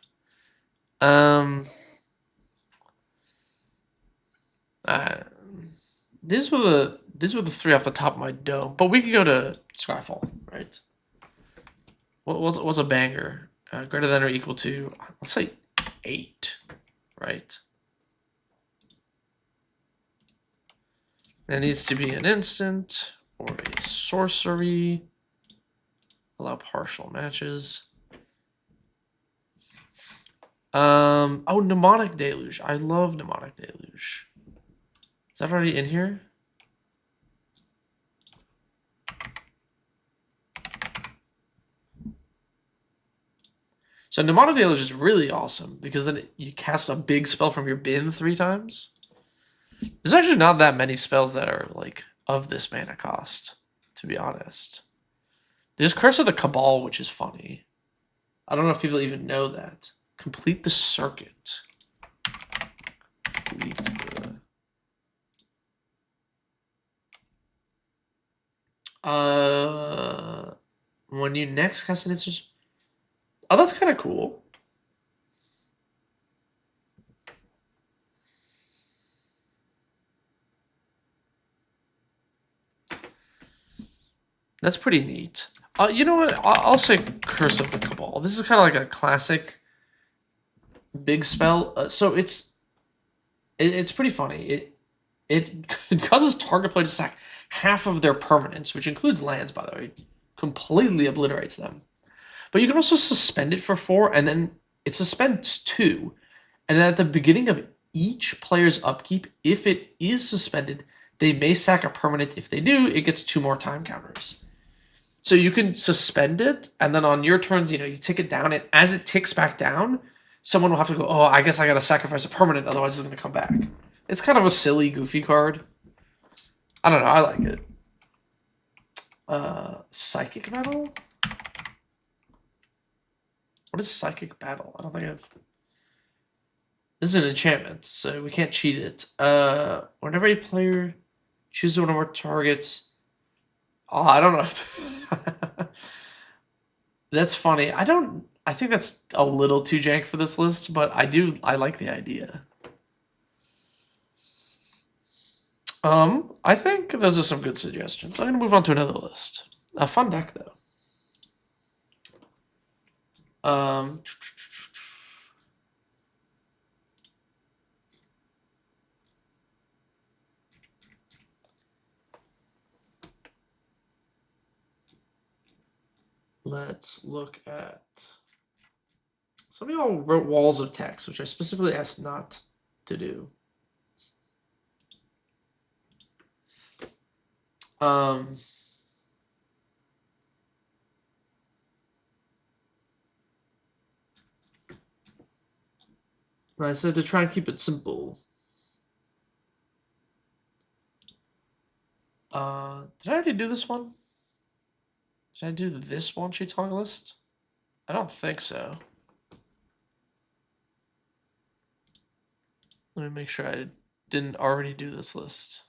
These were the three off the top of my dome, but we could go to Skyfall, right? What's a banger? Greater than or equal to, let's say 8, right? It needs to be an instant or a sorcery. Allow partial matches. Oh, Mnemonic Deluge. I love Mnemonic Deluge. Is that already in here? So Mnemonic Deluge is really awesome because then you cast a big spell from your bin 3 times. There's actually not that many spells that are like of this mana cost, to be honest. There's Curse of the Cabal, which is funny. I don't know if people even know that. Complete the circuit. Complete the... when you next cast an instant... Oh, that's kind of cool. That's pretty neat. You know what? I'll say Curse of the Cabal. This is kind of like a classic big spell. So it's pretty funny. It causes target player to sack half of their permanents, which includes lands, by the way. It completely obliterates them. But you can also suspend it for 4, and then it suspends 2. And then at the beginning of each player's upkeep, if it is suspended, they may sack a permanent. If they do, it gets 2 more time counters. So you can suspend it, and then on your turns, you tick it down, and as it ticks back down, someone will have to go, oh, I guess I gotta sacrifice a permanent, otherwise it's gonna come back. It's kind of a silly, goofy card. I don't know, I like it. Psychic Metal? What is Psychic Battle? I don't think I've... This is an enchantment, so we can't cheat it. Whenever a player chooses one of our targets... Oh, I don't know if... That's funny. I think that's a little too jank for this list, but I like the idea. I think those are some good suggestions. I'm gonna move on to another list. A fun deck though. Let's look at... Some of y'all wrote walls of text, which I specifically asked not to do. I said to try and keep it simple. Did I already do this one? Did I do this one sheet talk list? I don't think so. Let me make sure I didn't already do this list.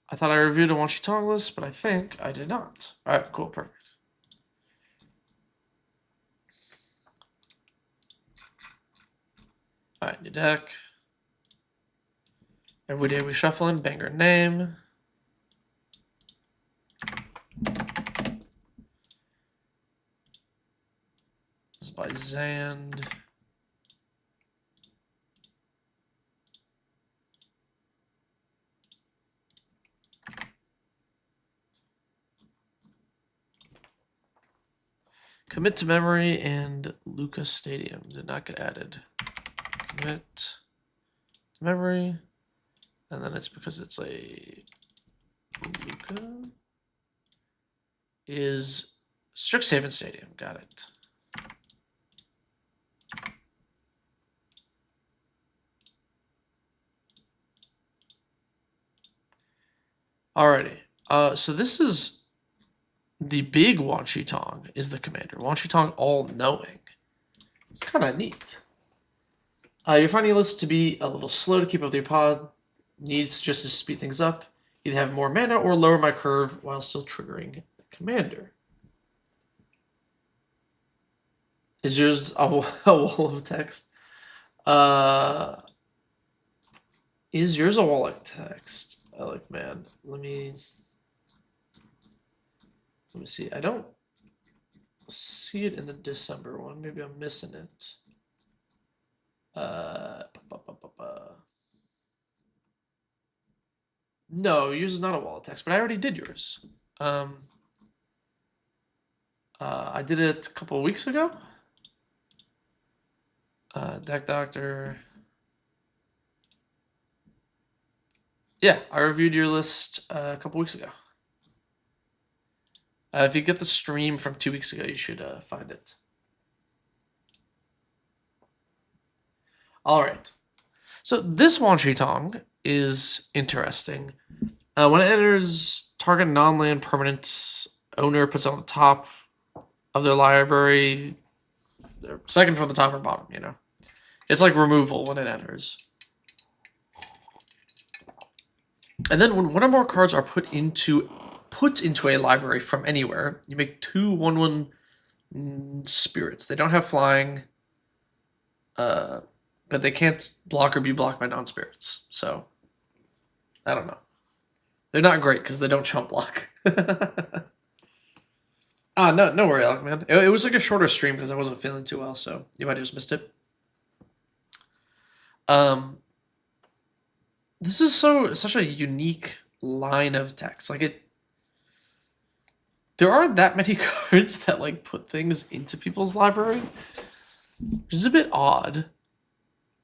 I thought I reviewed a one sheet talk list, but I think I did not. All right, cool, perfect. All right, new deck. Every day we shuffling, banger name. This is by Zand. Commit to Memory and Lucas Stadium did not get added. Commit to Memory, and then it's because it's a Luca is Strixhaven Stadium. Got it. Alrighty. So this is the big Wan Shi Tong is the commander. Wan Shi Tong all-knowing. It's kind of neat. You're finding your list to be a little slow to keep up with your pod. Needs just to speed things up. Either have more mana or lower my curve while still triggering the commander. Is yours a wall of text? Is yours a wall of text? Man, let me see. I don't see it in the December one. Maybe I'm missing it. No, yours is not a wall of text, but I already did yours. I did it a couple of weeks ago. Deck Doctor. Yeah, I reviewed your list a couple weeks ago. If you get the stream from 2 weeks ago, you should find it. All right. So this Wan Shi Tong is interesting. When it enters, target non-land permanent owner puts it on the top of their library. They're second from the top or bottom, you know. It's like removal when it enters. And then when one or more cards are put into a library from anywhere, you make 2 1/1 spirits. They don't have flying, but they can't block or be blocked by non-spirits. So, I don't know. They're not great because they don't chump block. No worry, Alec, man. It was like a shorter stream because I wasn't feeling too well, so you might have just missed it. This is such a unique line of text. There aren't that many cards that like put things into people's library, which is a bit odd.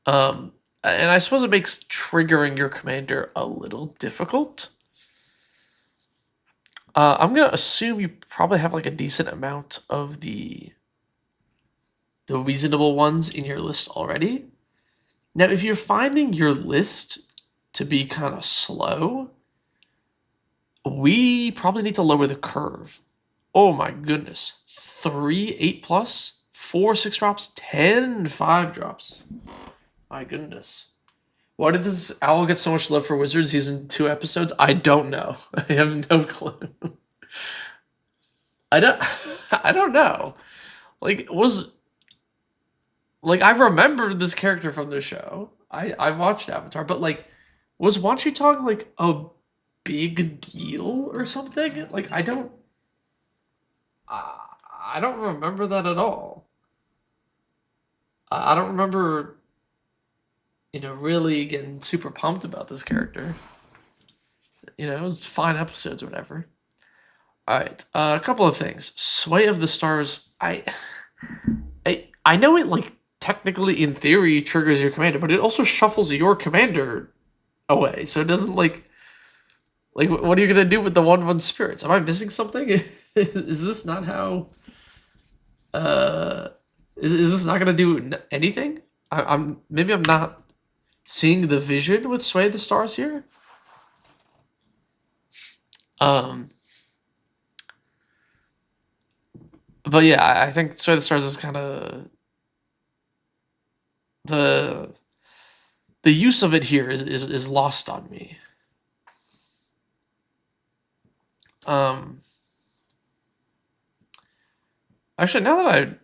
And I suppose it makes triggering your commander a little difficult. I'm gonna assume you probably have like a decent amount of the reasonable ones in your list already. Now, if you're finding your list to be kind of slow, we probably need to lower the curve. Oh my goodness. 3 8+, 4 6 drops, 10 5 drops. My goodness. Why did this owl get so much love for wizards? He's in 2 episodes. I don't know. I have no clue. I don't know. Like, I remember this character from the show. I watched Avatar, but like, was Wan Shi Tong like a big deal or something? Like, I don't remember that at all. I don't remember, really getting super pumped about this character. It was fine episodes or whatever. All right, a couple of things. Sway of the Stars. I know it like technically in theory triggers your commander, but it also shuffles your commander away. So it doesn't like what are you gonna do with the 1/1 spirits? Am I missing something? Is this not how? Is this not gonna do anything? Maybe I'm not seeing the vision with Sway of the Stars here. But yeah, I think Sway of the Stars is kind of the use of it here is lost on me. Actually, now that I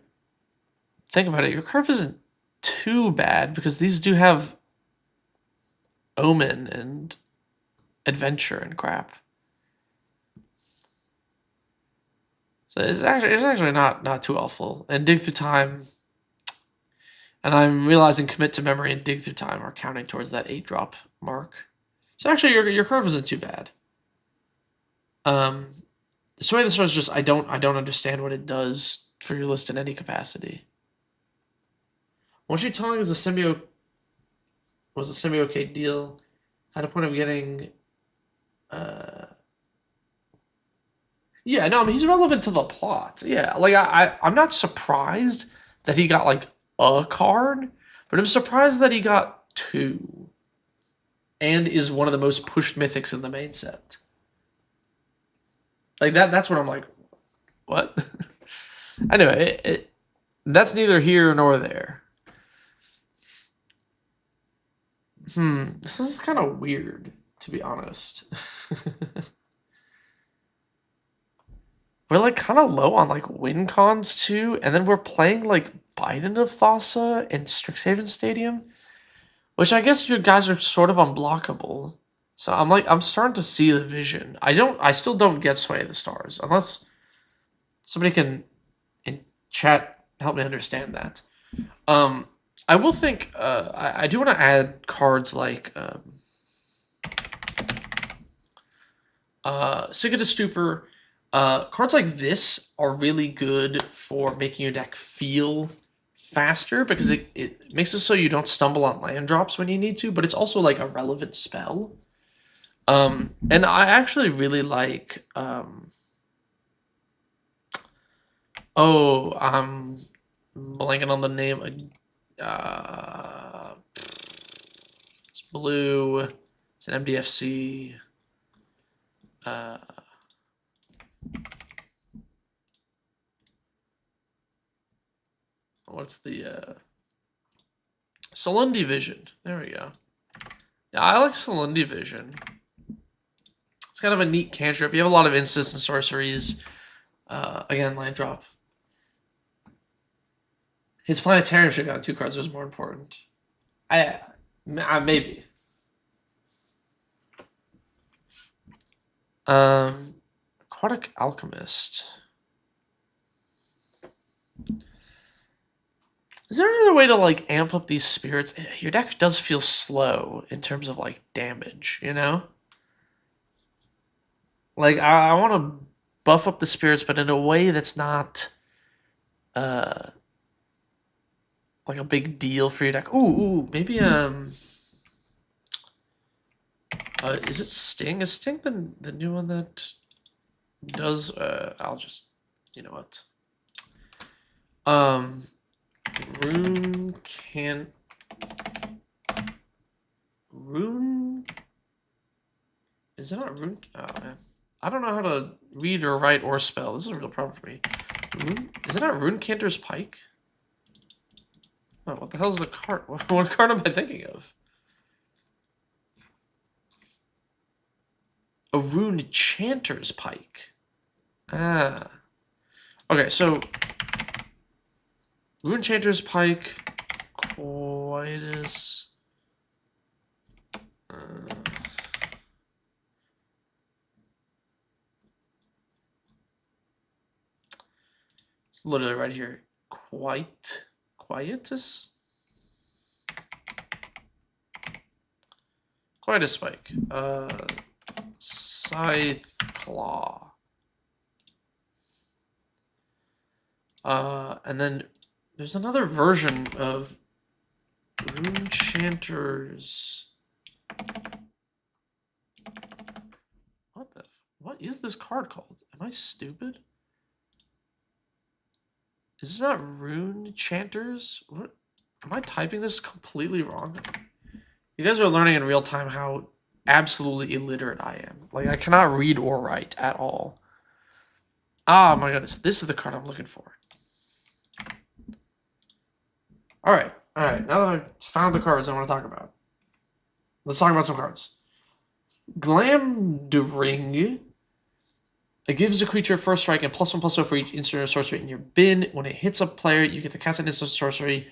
think about it, your curve isn't too bad because these do have Omen and Adventure and crap. So it's actually not too awful. And Dig Through Time, and I'm realizing Commit to Memory and Dig Through Time are counting towards that 8-drop mark. So actually, your curve isn't too bad. Sway of the Stars just I don't understand what it does for your list in any capacity. Wan Shi Tong was a semi-okay deal. Had a point of getting. Yeah, no, I mean he's relevant to the plot. Yeah, like I'm not surprised that he got like a card, but I'm surprised that he got 2, and is one of the most pushed mythics in the main set. Like that's what I'm like, what? Anyway, that's neither here nor there. This is kind of weird, to be honest. We're like kind of low on like win cons too, and then we're playing like Biden of Thassa and Strixhaven Stadium, which I guess you guys are sort of unblockable. So I'm starting to see the vision. I still don't get Sway of the Stars unless somebody can in chat help me understand that. I will think I do want to add cards like Sigurd Stupor. Cards like this are really good for making your deck feel faster because it makes it so you don't stumble on land drops when you need to, but it's also like a relevant spell. And I actually really like I'm blanking on the name. It's blue. It's an MDFC. What's the Solundi Vision? There we go. Yeah, I like Solundi Vision. It's kind of a neat cantrip. You have a lot of instants and sorceries. Again, land drop. His Planetarium should have gotten 2 cards. It was more important. I maybe. Aquatic Alchemist. Is there another way to like amp up these spirits? Your deck does feel slow in terms of like damage, you know? Like I want to buff up the spirits, but in a way that's not like a big deal for your deck. Ooh, maybe is it Sting? Is Sting the new one that does I'll just what? Rune is it not Rune? Oh man. I don't know how to read or write or spell. This is a real problem for me. Is it not Rune Cantor's Pike? Oh, what the hell is the card? What card am I thinking of? A Rune Chanter's Pike. Ah. Okay, so Rune Chanter's Pike, Quietus. It's literally right here. Quietus? Quietus Spike. Scythe Claw. And then there's another version of Rune Chanter's. What is this card called? Am I stupid? Is this not Rune Chanters? What? Am I typing this completely wrong? You guys are learning in real time how absolutely illiterate I am. Like, I cannot read or write at all. Ah, my goodness. This is the card I'm looking for. Alright. Now that I've found the cards I want to talk about, let's talk about some cards. Glamdring. It gives a creature first strike and +1/+0 for each instant or sorcery in your bin. When it hits a player, you get to cast an instant sorcery,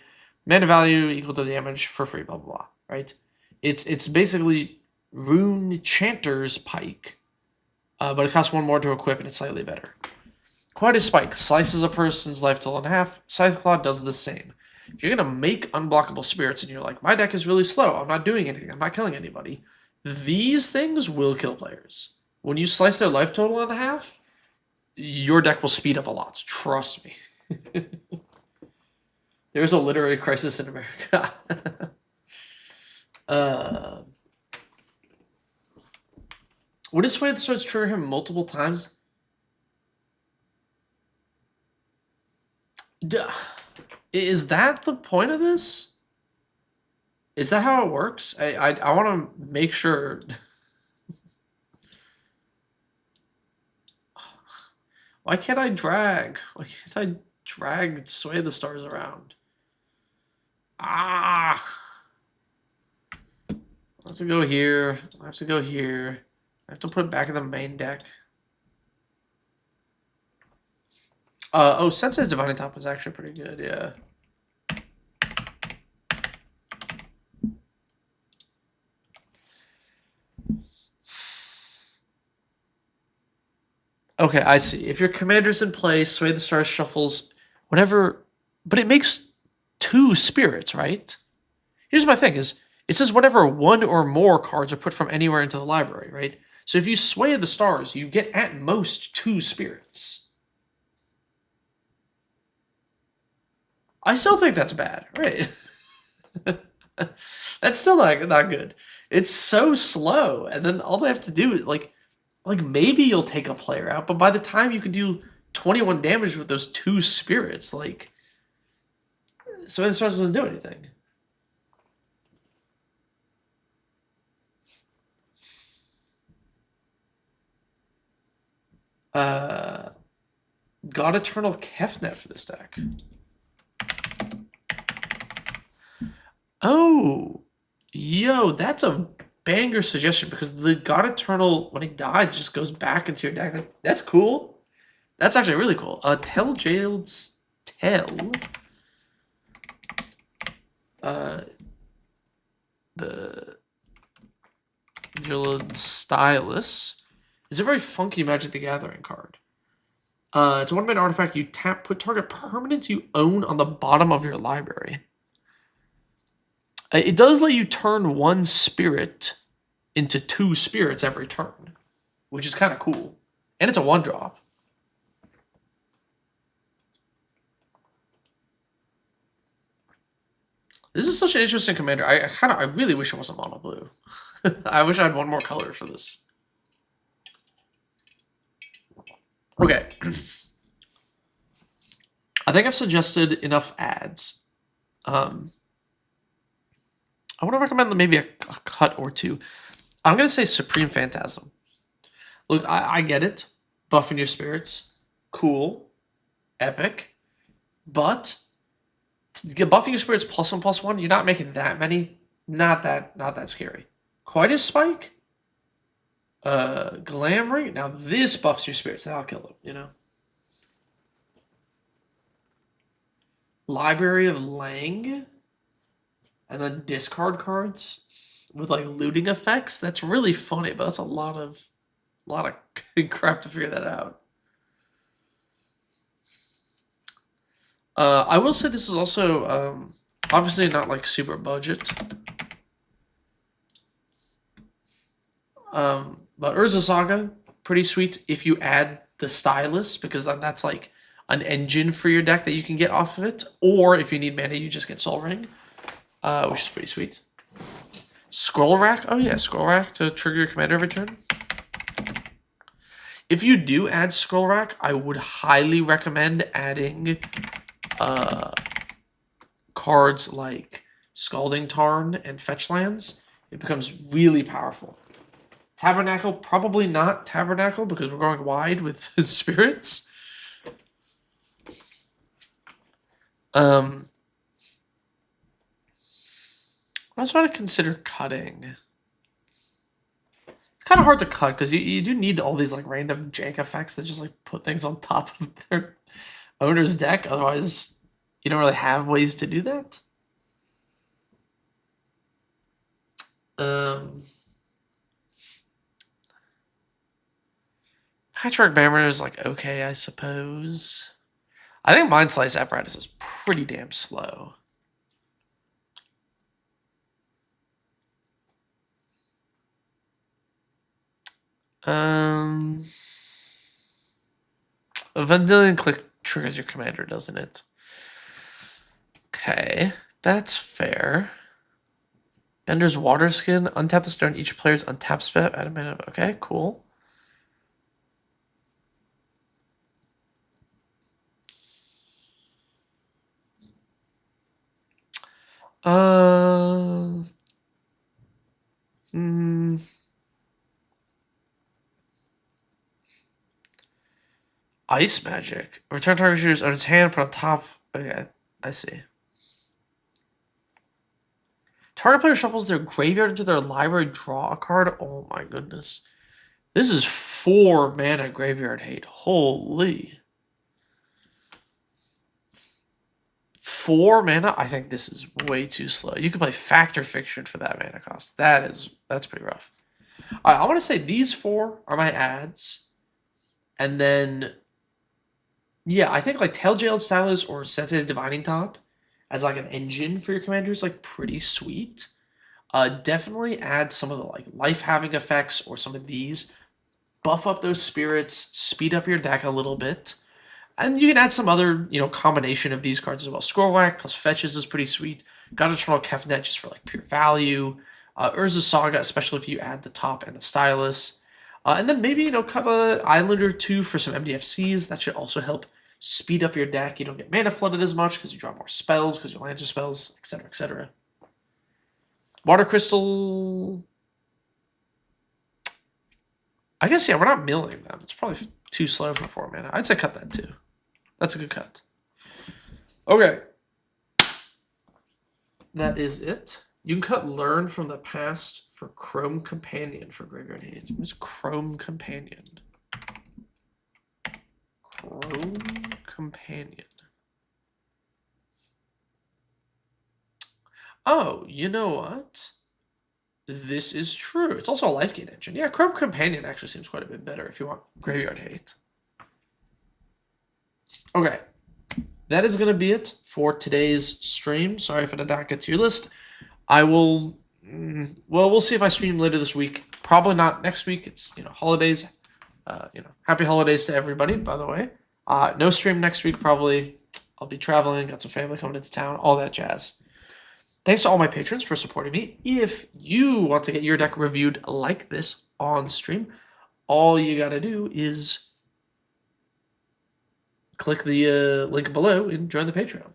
mana value equal to the damage for free, blah, blah, blah, right? It's basically Rune Chanter's Pike, but it costs 1 more to equip and it's slightly better. Quietus Spike slices a person's life total in half. Scythe Claw does the same. If you're going to make unblockable spirits and you're like, my deck is really slow, I'm not doing anything, I'm not killing anybody, these things will kill players. When you slice their life total in half, your deck will speed up a lot. Trust me. There's a literary crisis in America. Would it sway the swords trigger him multiple times? Is that the point of this? Is that how it works? I want to make sure. Why can't I drag? Why can't I drag Sway the Stars around? Ah! I have to go here. I have to go here. I have to put it back in the main deck. Oh, Sensei's Divining Top is actually pretty good, yeah. Okay, I see. If your commander's in play, Sway the Stars shuffles whenever, but it makes 2 spirits, right? Here's my thing: is it says whenever 1 or more cards are put from anywhere into the library, right? So if you Sway the Stars, you get at most 2 spirits. I still think that's bad, right? That's still not good. It's so slow, and then all they have to do is like maybe you'll take a player out, but by the time you can do 21 damage with those 2 spirits, like, Sway the Stars doesn't do anything. God Eternal Kefnet for this deck. Oh, yo, that's a banger suggestion, because the God Eternal, when he dies, just goes back into your deck. That's cool. That's actually really cool. Telljail's Tell. The Dargo and Silus is a very funky Magic the Gathering card. It's a 1-mana artifact. You tap, put target permanent you own on the bottom of your library. It does let you turn 1 spirit into 2 spirits every turn, which is kind of cool. And it's a 1-drop. This is such an interesting commander. I really wish it wasn't mono blue. I wish I had 1 more color for this. Okay. I think I've suggested enough ads. I want to recommend maybe a cut or 2. I'm going to say Supreme Phantasm. Look, I get it. Buffing your spirits. Cool. epic. But buffing your spirits +1/+1, you're not making that many. Not that scary. Quite a spike. Glamoring. Now this buffs your spirits. That'll kill them, you know. Library of Lang. And then discard cards with like looting effects. That's really funny, but that's a lot of crap to figure that out. I will say this is also obviously not like super budget. But Urza Saga, pretty sweet if you add the Stylus, because then that's like an engine for your deck that you can get off of it. Or if you need mana, you just get Soul Ring, which is pretty sweet. Scroll Rack, oh yeah, Scroll Rack to trigger your commander every turn. If you do add Scroll Rack, I would highly recommend adding cards like Scalding Tarn and Fetch Lands. It becomes really powerful. Tabernacle, probably not Tabernacle because we're going wide with spirits. I was trying to consider cutting. It's kind of hard to cut because you do need all these like random jank effects that just like put things on top of their owner's deck. Otherwise, you don't really have ways to do that. Patchwork Bammer is like okay, I suppose. I think Mind Slice Apparatus is pretty damn slow. Vendilion Click triggers your commander, doesn't it? Okay, that's fair. Bender's Water Skin. Untap the stone. Each player's untap spell. Add a mana. Okay, cool. Ice Magic. Return target shooter's on its hand, put on top. Okay, I see. Target player shuffles their graveyard into their library, draw a card. Oh my goodness. This is 4 mana graveyard hate. Holy. 4 mana? I think this is way too slow. You could play Factor Fiction for that mana cost. That's pretty rough. Alright, I want to say these 4 are my ads. And then, yeah, I think like Tail-Jailed Stylus or Sensei's Divining Top as like an engine for your commander is like pretty sweet. Definitely add some of the like life-having effects or some of these. Buff up those spirits, speed up your deck a little bit. And you can add some other, combination of these cards as well. Scroll Rack plus Fetches is pretty sweet. Got Eternal Kefnet just for like pure value. Urza Saga, especially if you add the top and the Stylus. And then maybe, cut an island or 2 for some MDFCs. That should also help speed up your deck. You don't get mana flooded as much because you draw more spells, because your lands are spells, etc., etc. Water Crystal. I guess, yeah, we're not milling them. It's probably too slow for 4 mana. I'd say cut that too. That's a good cut. Okay. That is it. You can cut Learn from the Past for Chrome Companion for Graveyard Hate. Who's Chrome Companion? Chrome Companion. Oh, you know what? This is true. It's also a life gain engine. Yeah, Chrome Companion actually seems quite a bit better if you want Graveyard Hate. Okay. That is going to be it for today's stream. Sorry if I did not get to your list. I will... Well, we'll see if I stream later this week. Probably not next week. It's, holidays. Happy holidays to everybody, by the way. No stream next week, probably. I'll be traveling. Got some family coming into town. All that jazz. Thanks to all my patrons for supporting me. If you want to get your deck reviewed like this on stream, all you got to do is click the link below and join the Patreon.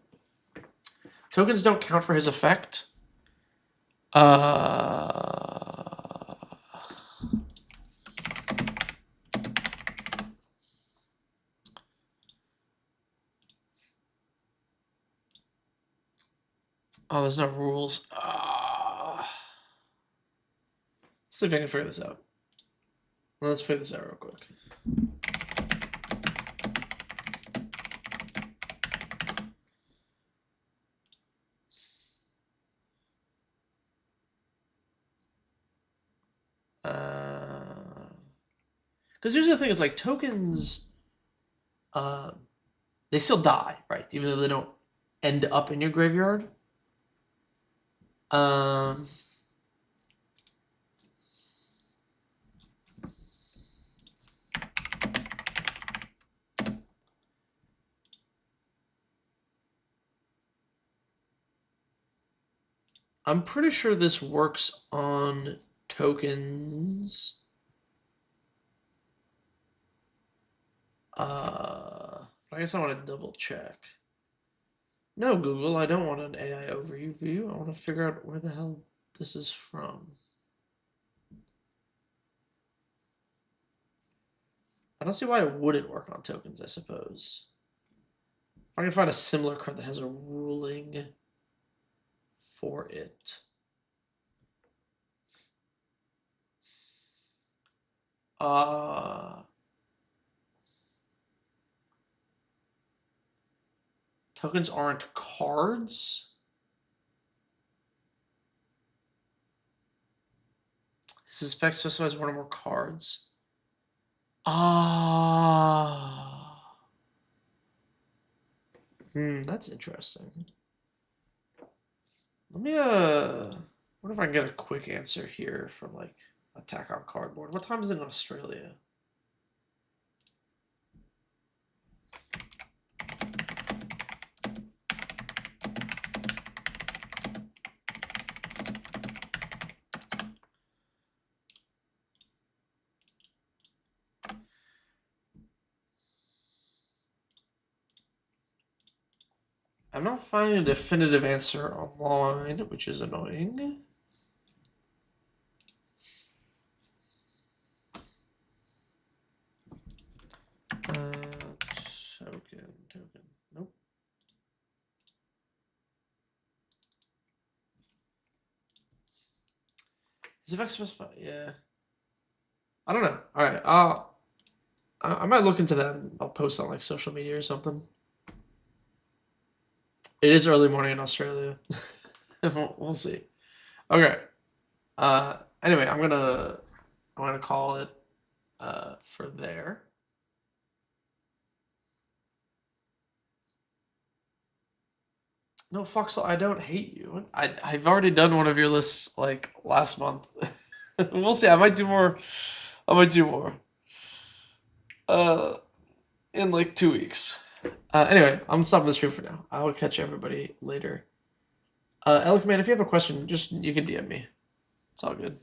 Tokens don't count for his effect. Oh, there's no rules. Let's see if I can figure this out. Let's figure this out real quick. Because usually the thing is like tokens, they still die, right? Even though they don't end up in your graveyard. I'm pretty sure this works on tokens. I guess I want to double check. No, Google, I don't want an AI overview. I want to figure out where the hell this is from. I don't see why it wouldn't work on tokens, I suppose. If I can find a similar card that has a ruling for it. Tokens aren't cards. This effect specifies one or more cards. That's interesting. Let me what if I can get a quick answer here from like Attack on Cardboard? What time is it in Australia? I'm not finding a definitive answer online, which is annoying. Token. Nope. Is effect specified? Yeah. I don't know. All right. I might look into that. I'll post on like social media or something. It is early morning in Australia. We'll see. Okay. Anyway, I'm gonna call it for there. No, Foxel, I don't hate you. I've already done one of your lists like last month. We'll see. I might do more. In like 2 weeks. Anyway, I'm stopping the stream for now. I'll catch everybody later. Elk Man, if you have a question, you can DM me. It's all good.